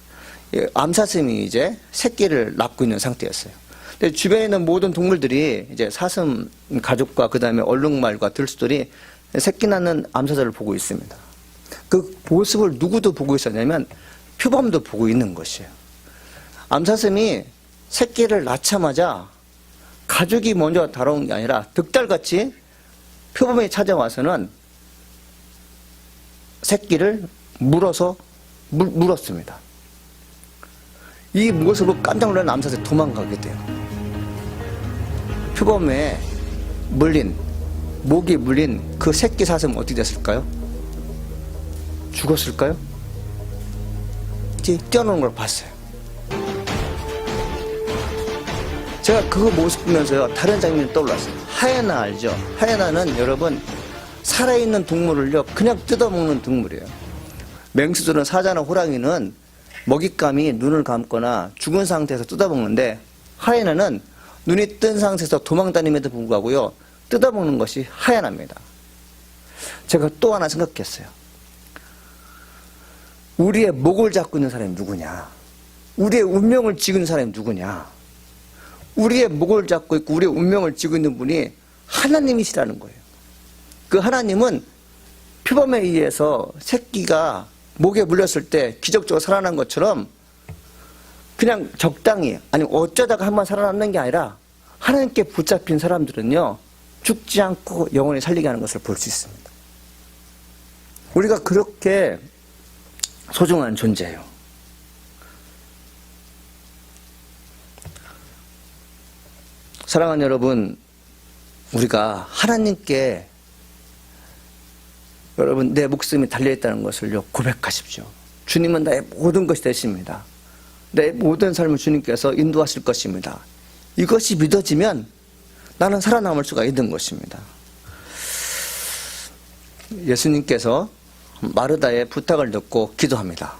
암사슴이 이제 새끼를 낳고 있는 상태였어요. 근데 주변에 있는 모든 동물들이 이제 사슴 가족과 그 다음에 얼룩말과 들수들이 새끼 낳는 암사자를 보고 있습니다. 그 모습을 누구도 보고 있었냐면 표범도 보고 있는 것이에요. 암사슴이 새끼를 낳자마자 가족이 먼저 다가온 게 아니라 득달같이 표범이 찾아와서는 새끼를 물었습니다. 이 모습을 깜짝 놀란 암사슴이 도망가게 돼요. 표범에 목이 물린 그 새끼 사슴은 어떻게 됐을까요? 죽었을까요? 뛰어노는 걸 봤어요. 제가 그 모습 보면서요, 다른 장면이 떠올랐어요. 하이에나 알죠? 하이에나는 여러분, 살아있는 동물을요, 그냥 뜯어먹는 동물이에요. 맹수들은 사자나 호랑이는 먹잇감이 눈을 감거나 죽은 상태에서 뜯어먹는데, 하이에나는 눈이 뜬 상태에서 도망다님에도 불구하고요, 뜯어먹는 것이 하이에나입니다. 제가 또 하나 생각했어요. 우리의 목을 잡고 있는 사람이 누구냐? 우리의 운명을 쥐고 있는 사람이 누구냐? 우리의 목을 잡고 있고 우리의 운명을 쥐고 있는 분이 하나님이시라는 거예요. 그 하나님은 표범에 의해서 새끼가 목에 물렸을 때 기적적으로 살아난 것처럼 그냥 적당히, 아니 어쩌다가 한번 살아남는 게 아니라 하나님께 붙잡힌 사람들은요, 죽지 않고 영원히 살리게 하는 것을 볼 수 있습니다. 우리가 그렇게 소중한 존재예요. 사랑하는 여러분, 우리가 하나님께 여러분 내 목숨이 달려있다는 것을요, 고백하십시오. 주님은 나의 모든 것이 되십니다. 내 모든 삶을 주님께서 인도하실 것입니다. 이것이 믿어지면 나는 살아남을 수가 있는 것입니다. 예수님께서 마르다의 부탁을 듣고 기도합니다.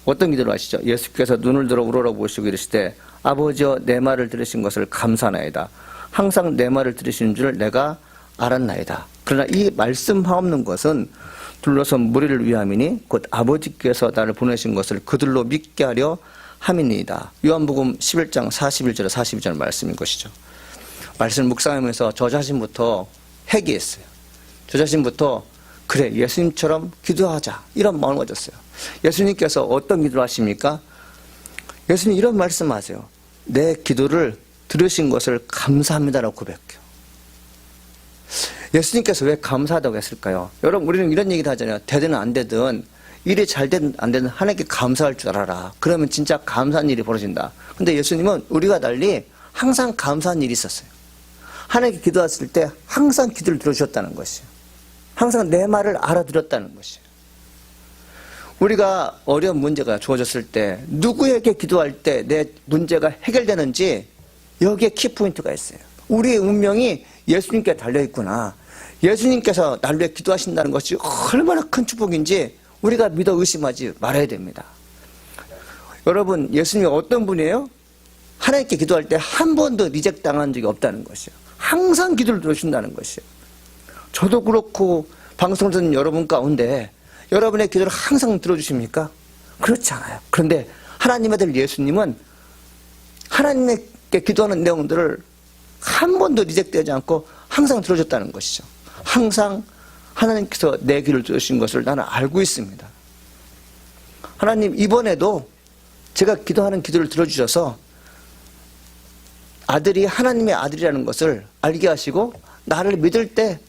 어떤 기도를 하시죠? 예수께서 눈을 들어 우러러보시고 이르시되 아버지여 내 말을 들으신 것을 감사하나이다. 항상 내 말을 들으시는 줄 내가 알았나이다. 그러나 이 말씀하옵는 것은 둘러선 무리를 위함이니 곧 아버지께서 나를 보내신 것을 그들로 믿게 하려 함이니이다. 요한복음 11장 41절 42절 말씀인 것이죠. 말씀을 묵상하면서 저 자신부터 회개했어요. 저 자신부터 그래, 예수님처럼 기도하자, 이런 마음을 가졌어요. 예수님께서 어떤 기도를 하십니까? 예수님 이런 말씀하세요. 내 기도를 들으신 것을 감사합니다라고 고백해요. 예수님께서 왜 감사하다고 했을까요? 여러분, 우리는 이런 얘기도 하잖아요. 되든 안 되든, 일이 잘 되든 안 되든 하나님께 감사할 줄 알아라. 그러면 진짜 감사한 일이 벌어진다. 근데 예수님은 우리가 달리 항상 감사한 일이 있었어요. 하나님께 기도했을 때 항상 기도를 들어주셨다는 것이에요. 항상 내 말을 알아들었다는 것이에요. 우리가 어려운 문제가 주어졌을 때 누구에게 기도할 때 내 문제가 해결되는지 여기에 키포인트가 있어요. 우리의 운명이 예수님께 달려있구나. 예수님께서 날 위해 기도하신다는 것이 얼마나 큰 축복인지 우리가 믿어 의심하지 말아야 됩니다. 여러분, 예수님이 어떤 분이에요? 하나님께 기도할 때 한 번도 리젝트 당한 적이 없다는 것이에요. 항상 기도를 들어주신다는 것이에요. 저도 그렇고 방송 듣는 여러분 가운데 여러분의 기도를 항상 들어주십니까? 그렇지 않아요. 그런데 하나님의 아들 예수님은 하나님께 기도하는 내용들을 한 번도 리젝트하지 않고 항상 들어줬다는 것이죠. 항상 하나님께서 내 기도를 들으신 것을 나는 알고 있습니다. 하나님, 이번에도 제가 기도하는 기도를 들어주셔서 아들이 하나님의 아들이라는 것을 알게 하시고 나를 믿을 때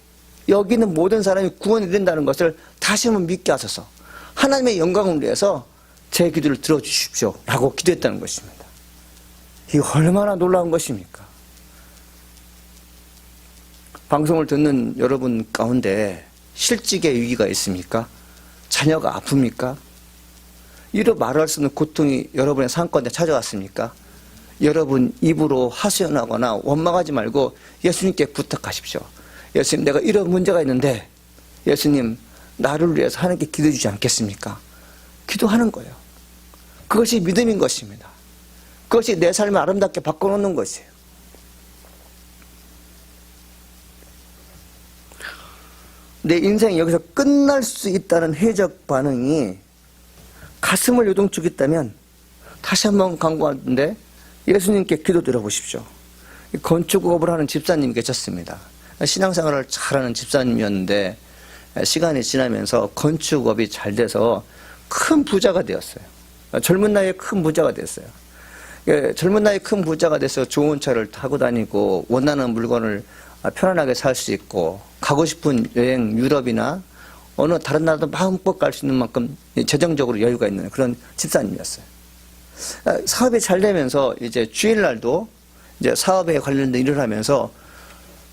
여기 있는 모든 사람이 구원이 된다는 것을 다시 한번 믿게 하소서. 하나님의 영광을 위해서 제 기도를 들어주십시오 라고 기도했다는 것입니다. 이거 얼마나 놀라운 것입니까? 방송을 듣는 여러분 가운데 실직의 위기가 있습니까? 자녀가 아픕니까? 이루 말할 수 없는 고통이 여러분의 삶 가운데 찾아왔습니까? 여러분 입으로 하소연하거나 원망하지 말고 예수님께 부탁하십시오. 예수님, 내가 이런 문제가 있는데 예수님, 나를 위해서 하나님께 기도해 주지 않겠습니까? 기도하는 거예요. 그것이 믿음인 것입니다. 그것이 내 삶을 아름답게 바꿔놓는 것이에요. 내 인생이 여기서 끝날 수 있다는 회적 반응이 가슴을 요동치겠다면 다시 한번 강구하는데 예수님께 기도 드려보십시오. 건축업을 하는 집사님이 계셨습니다. 신앙생활을 잘하는 집사님이었는데 시간이 지나면서 건축업이 잘 돼서 큰 부자가 되었어요. 젊은 나이에 큰 부자가 됐어요. 젊은 나이에 큰 부자가 돼서 좋은 차를 타고 다니고 원하는 물건을 편안하게 살 수 있고 가고 싶은 여행 유럽이나 어느 다른 나라도 마음껏 갈 수 있는 만큼 재정적으로 여유가 있는 그런 집사님이었어요. 사업이 잘 되면서 이제 주일날도 이제 사업에 관련된 일을 하면서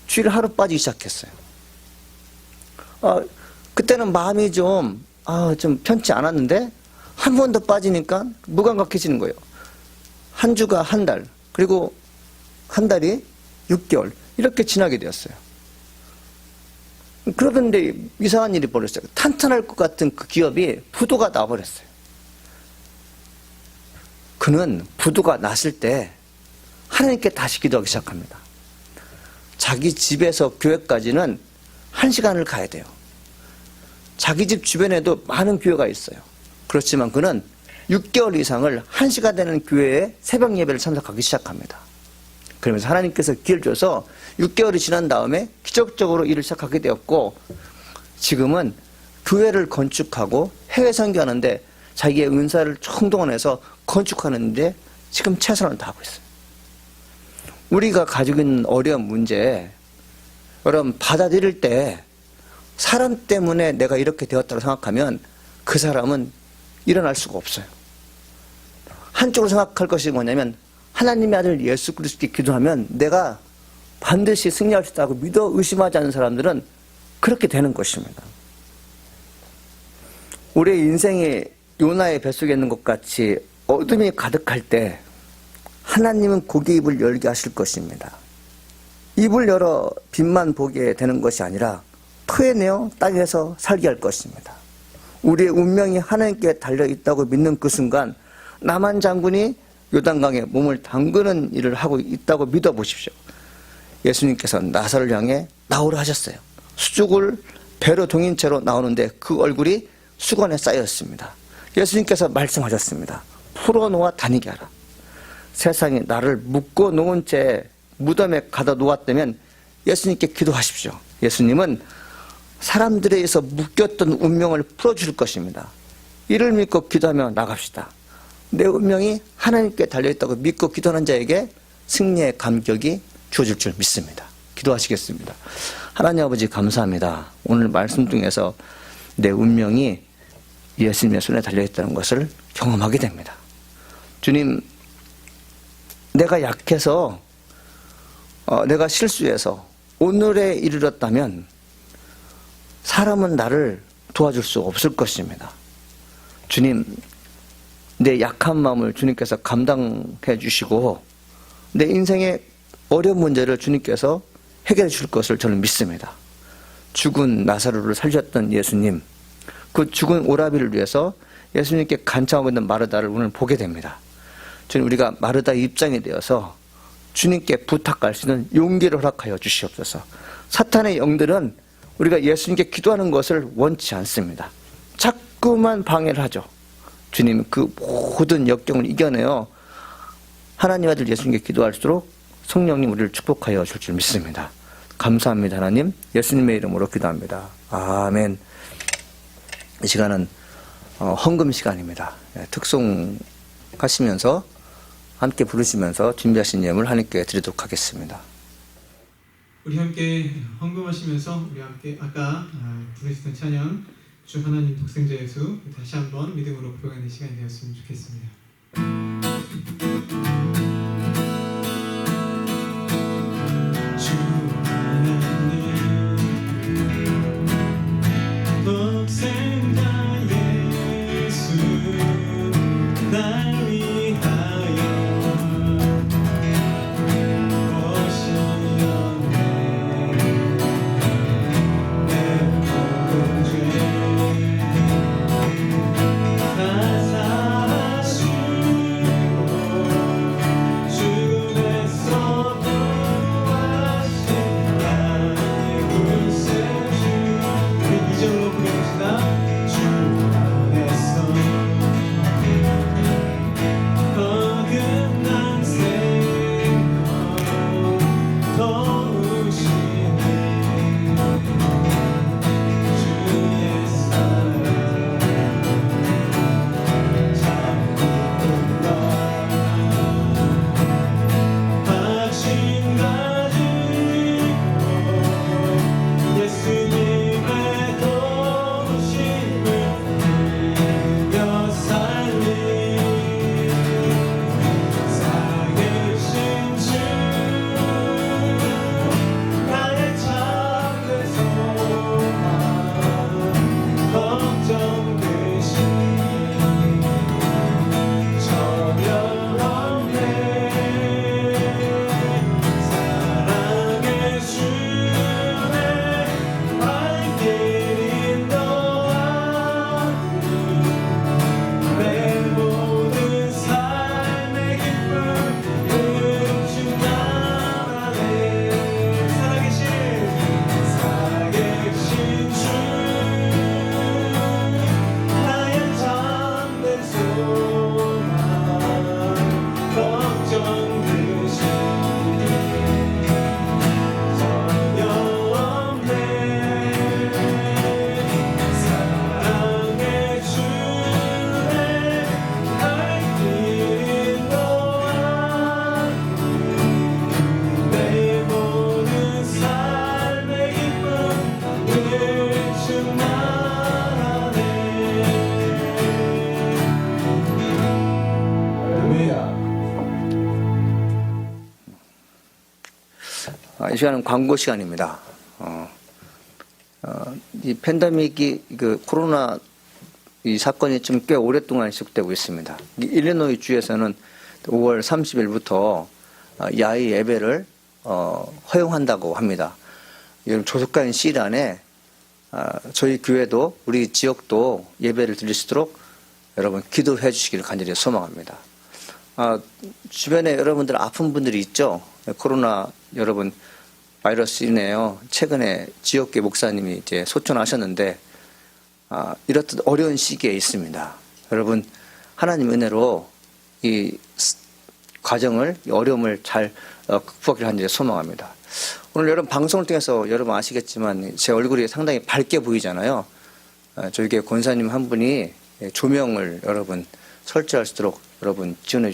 주일 하루 빠지기 시작했어요. 그때는 마음이 좀 편치 않았는데 한 번 더 빠지니까 무감각해지는 거예요. 한 주가 한 달, 그리고 한 달이 6개월 이렇게 지나게 되었어요. 그러던데 이상한 일이 벌어졌어요. 탄탄할 것 같은 그 기업이 부도가 나버렸어요. 그는 부도가 났을 때 하나님께 다시 기도하기 시작합니다. 자기 집에서 교회까지는 1시간을 가야 돼요. 자기 집 주변에도 많은 교회가 있어요. 그렇지만 그는 6개월 이상을 1시간 되는 교회에 새벽 예배를 참석하기 시작합니다. 그러면서 하나님께서 기회를 줘서 6개월이 지난 다음에 기적적으로 일을 시작하게 되었고 지금은 교회를 건축하고 해외 선교하는데 자기의 은사를 총동원해서 건축하는데 지금 최선을 다하고 있어요. 우리가 가지고 있는 어려운 문제, 여러분 받아들일 때 사람 때문에 내가 이렇게 되었다고 생각하면 그 사람은 일어날 수가 없어요. 한쪽으로 생각할 것이 뭐냐면 하나님의 아들 예수 그리스도께 기도하면 내가 반드시 승리할 수 있다고 믿어 의심하지 않는 사람들은 그렇게 되는 것입니다. 우리의 인생이 요나의 뱃속에 있는 것 같이 어둠이 가득할 때 하나님은 고개 입을 열게 하실 것입니다. 입을 열어 빛만 보게 되는 것이 아니라 토해내어 땅에서 살게 할 것입니다. 우리의 운명이 하나님께 달려있다고 믿는 그 순간 나만 장군이 요단강에 몸을 담그는 일을 하고 있다고 믿어보십시오. 예수님께서 나사를 향해 나오라 하셨어요. 수족을 배로 동인 채로 나오는데 그 얼굴이 수건에 쌓였습니다. 예수님께서 말씀하셨습니다. 풀어놓아 다니게 하라. 세상이 나를 묶어 놓은 채 무덤에 가다 놓았다면 예수님께 기도하십시오. 예수님은 사람들에 의해서 묶였던 운명을 풀어줄 것입니다. 이를 믿고 기도하며 나갑시다. 내 운명이 하나님께 달려있다고 믿고 기도하는 자에게 승리의 감격이 주어질 줄 믿습니다. 기도하시겠습니다. 하나님 아버지 감사합니다. 오늘 말씀 중에서 내 운명이 예수님의 손에 달려있다는 것을 경험하게 됩니다. 주님, 내가 약해서 내가 실수해서 오늘에 이르렀다면 사람은 나를 도와줄 수 없을 것입니다. 주님, 내 약한 마음을 주님께서 감당해 주시고 내 인생의 어려운 문제를 주님께서 해결해 줄 것을 저는 믿습니다. 죽은 나사로를 살렸던 예수님, 그 죽은 오라비를 위해서 예수님께 간청하고 있는 마르다를 오늘 보게 됩니다. 주님, 우리가 마르다의 입장이 되어서 주님께 부탁할 수 있는 용기를 허락하여 주시옵소서. 사탄의 영들은 우리가 예수님께 기도하는 것을 원치 않습니다. 자꾸만 방해를 하죠. 주님, 그 모든 역경을 이겨내어 하나님 아들 예수님께 기도할수록 성령님 우리를 축복하여 줄 줄 믿습니다. 감사합니다. 하나님, 예수님의 이름으로 기도합니다. 아멘. 이 시간은 헌금 시간입니다. 특송 하시면서 함께 부르시면서 준비하신 예물 하나님께 드리도록 하겠습니다. 우리 함께 헌금하시면서 우리 함께 아까 부르시던 찬양 주 하나님 독생자 예수 다시 한번 믿음으로 고백하는 시간이 되었으면 좋겠습니다. 주 하나님 독생자 예수 날 위하여 오시었네. 내 모든 죄 다 사하시고 죽음에서 부활하신 나의 구세주. 우리 2절로 부릅시다. 주 안에서 어긋난 생명 도우시네. 주의 사랑 참 기쁘다. 박신 가지고 예수님의 도우심을 믿어 살리. 살계신 주 나의 참된 소망 걱정되신 전혀 없네. 사랑의 주의 발길 인도하니 내 모든 삶의 기쁨 주 나라네. 살아계신 주 나의 참된 소망 걱정 되신 전혀 없네. 사랑의 주의 발길 인도하니 내 모든 삶의 기쁨 늘 충만하네. 할렐루야. 이 시간은 광고 시간입니다. 이 팬데믹이 코로나 이 사건이 좀 꽤 오랫동안 지속되고 있습니다. 일리노이 주에서는 5월 30일부터 야외 예배를 허용한다고 합니다. 이런 조속한 시일 안에 저희 교회도 우리 지역도 예배를 드릴 수 있도록 여러분 기도해 주시기를 간절히 소망합니다. 주변에 여러분들 아픈 분들이 있죠. 코로나 여러분 바이러스이네요. 최근에 지역계 목사님이 이제 소천하셨는데 이렇듯 어려운 시기에 있습니다. 여러분 하나님 은혜로 이 과정을 이 어려움을 잘 극복하기를 간절히 소망합니다. 오늘 여러분 방송을 통해서 여러분 아시겠지만 제 얼굴이 상당히 밝게 보이잖아요. 저희 교회 권사님 한 분이 조명을 여러분 설치할 수 있도록 여러분 지원해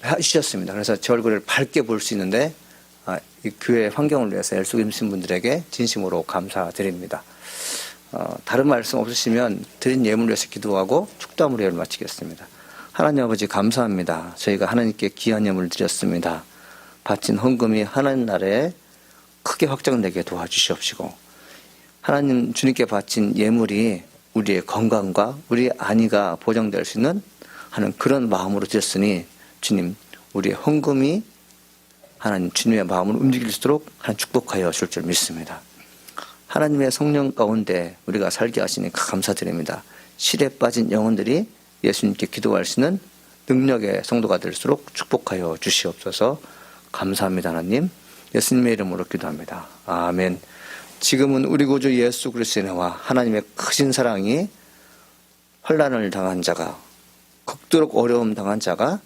해주셨습니다. 그래서 제 얼굴을 밝게 볼 수 있는데 이 교회 환경을 위해서 애쓰고 계신 분들에게 진심으로 감사드립니다. 다른 말씀 없으시면 드린 예물을 위해서 기도하고 축도함으로 예를 마치겠습니다. 하나님 아버지 감사합니다. 저희가 하나님께 귀한 예물을 드렸습니다. 바친 헌금이 하나님 나라에 크게 확장되게 도와주시옵시고 하나님 주님께 바친 예물이 우리의 건강과 우리의 안위가 보장될 수 있는 하는 그런 마음으로 드렸으니 주님 우리의 헌금이 하나님 주님의 마음을 움직일 수 있도록 하나님 축복하여 줄 줄 믿습니다. 하나님의 성령 가운데 우리가 살게 하시니까 감사드립니다. 실에 빠진 영혼들이 예수님께 기도할 수 있는 능력의 성도가 될수록 축복하여 주시옵소서. 감사합니다. 하나님 예수님의 이름으로 기도합니다. 아멘. 지금은 우리 구주 예수 그리스도의 은혜와 하나님의 크신 사랑이 환난을 당한 자가 극도록 어려움 당한 자가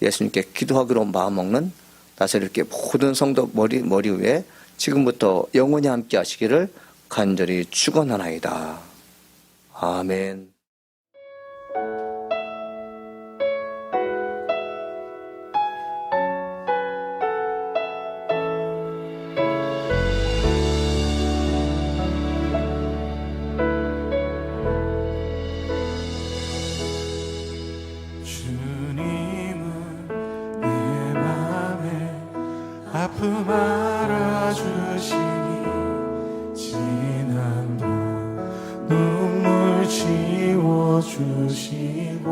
예수님께 기도하기로 마음먹는 나사렛교회 모든 성도 머리 위에 지금부터 영원히 함께 하시기를 간절히 축원하나이다. 아멘. 씌워주시고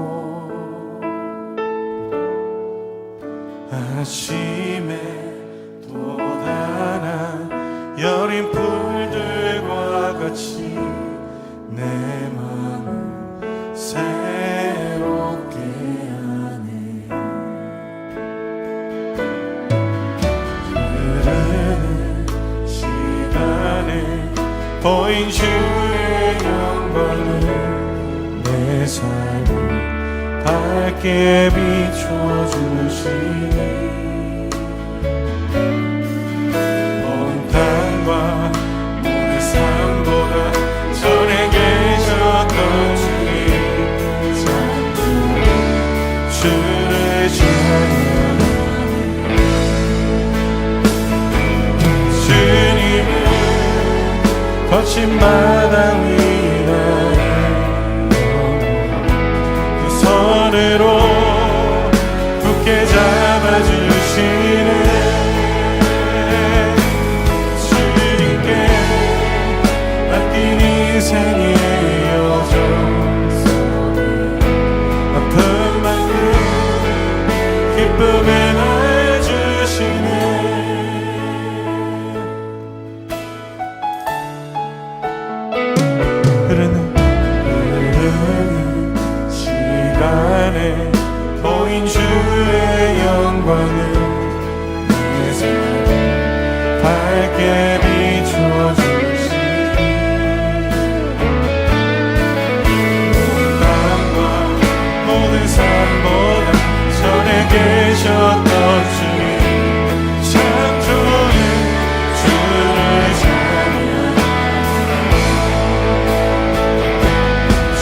아침에 돋아난 여린 풀들과 같이 내 마음을 새롭게 하네. 흐르는 시간에 보인 주의 영광을 내 삶을 밝게 비춰주시니 온 땅과 모든 삶보다 전에 계셨던 주님 찬송해 주를 찬양하네. 주님은 거친 바다 위라에 그 손으로 굳게 잡아주시네. 주님께 맡긴 인생의 여정 속에 아픈 만큼 기쁨에 나아주시네. 흐르는 시간에 보인 주의 영광을 내 삶을 밝게 비춰주시니 땅과 모든 삶보다 전에 계셨던 주님 창조의 주를 찬양하네.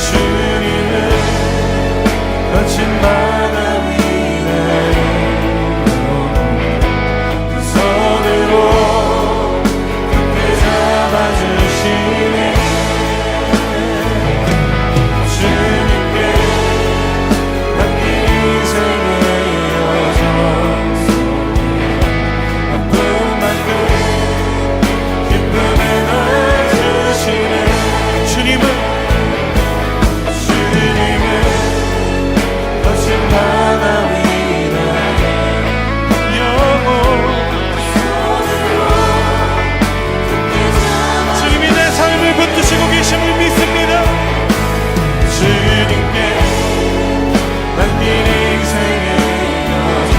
주님은 거친 바다 위라에 그 손으로 굳게 잡아주시네. 주님께 맡긴 인생의 여정 속에 아픈 만큼 기쁨에 나아주시네. 주님은 거친 바다 위라에 영원 주님이 내 삶을 붙드시고 계심을 믿습니다. 주님께 맡긴 인생의 여정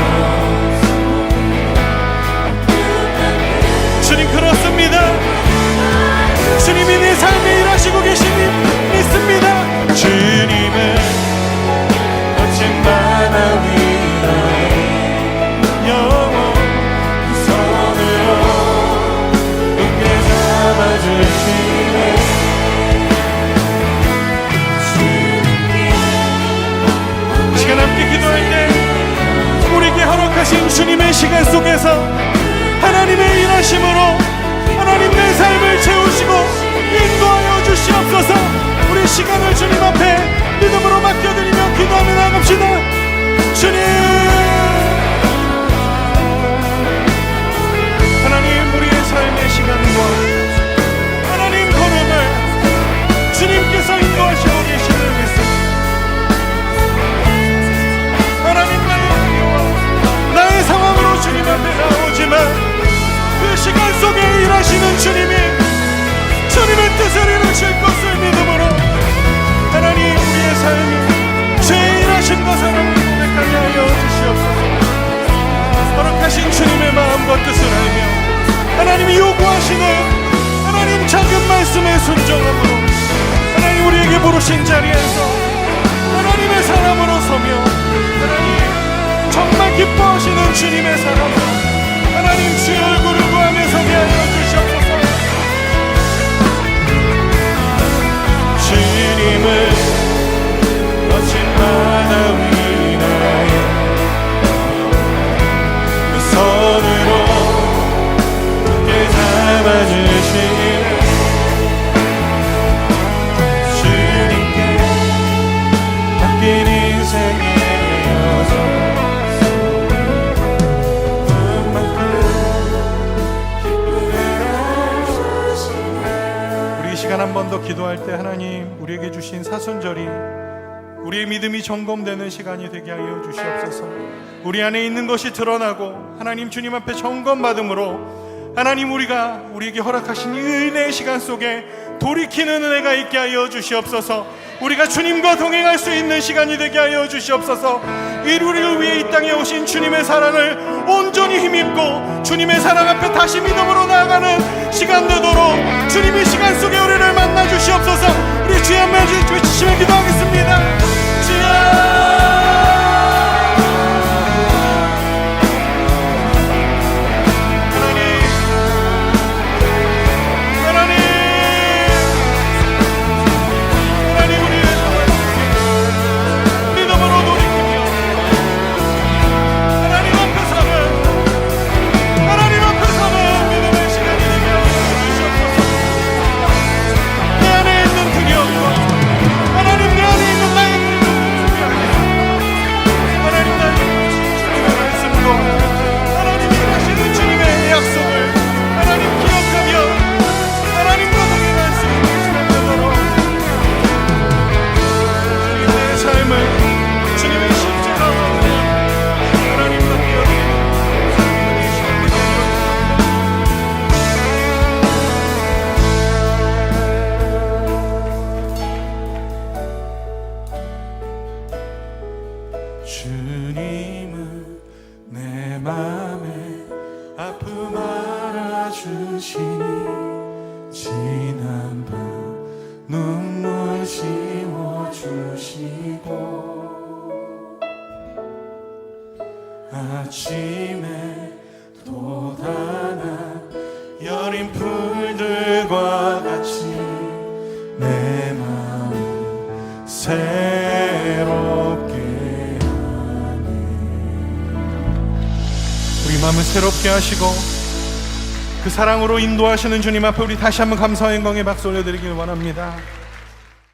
주님 그렇습니다. 주님이 내 삶에 일하시고 계심을 믿습니다. 주님은 거친 바다 위라에 영원 그 손으로 굳게 잡아주시네. 시간 함께 기도할 때 우리에게 허락하신 주님의 시간 속에서 하나님의 일하심으로 하나님 내 삶을 채우시고 인도하여 주시옵소서. 우리 시간을 주님 앞에 믿음으로 맡겨드리며 기도하며 나갑시다. 주님 하나님 우리의 삶의 시간과 하나님 걸음을 주님께서 인도하시고 계심을 믿습니다. 하나님 나의 필요와 나의 상황으로 주님 앞에 나오지만 그 시간 속에 일하시는 주님이 주님의 뜻을 이루실 것을 믿음으로 하나님 우리의 삶이 죄의 일하신 것을 고백하게 하여 주시옵소서. 허락하신 주님의 마음과 뜻을 알며 하나님이 요구하시는 하나님 작은 말씀에 순종함으로 하나님 우리에게 부르신 자리에서 하나님의 사람으로 서며 하나님 정말 기뻐하시는 주님의 사람으로 하나님 주의 얼굴을 구하며 서게 하여 주시옵소서. 주님을 거친 바다 위라에 그 손으로 굳게 잡아주시네. 주님께 맡긴 인생의 여정 기도할 때 하나님 우리에게 주신 사순절이 우리의 믿음이 점검되는 시간이 되게 하여 주시옵소서. 우리 안에 있는 것이 드러나고 하나님 주님 앞에 점검받음으로 하나님 우리에게 허락하신 이 은혜의 시간 속에 돌이키는 은혜가 있게 하여 주시옵소서. 우리가 주님과 동행할 수 있는 시간이 되게 하여 주시옵소서. 우리를 위해 이 땅에 오신 주님의 사랑을 온전히 힘입고 주님의 사랑 앞에 다시 믿음으로 나아가는 시간 되도록 주님의 시간 속에 우리를 만나 주시옵소서. 우리 주의 한 번 외치시며 기도하겠습니다. 주여, 주님은 내 맘에 아픔 알아주시니 지난 밤 눈물 지워주시고 아침에 돋아난 여린 풀들과 같이 내 마음 새롭게 우리 마음을 새롭게 하시고 그 사랑으로 인도하시는 주님 앞에 우리 다시 한번 감사의 영광의 박수 올려드리길 원합니다.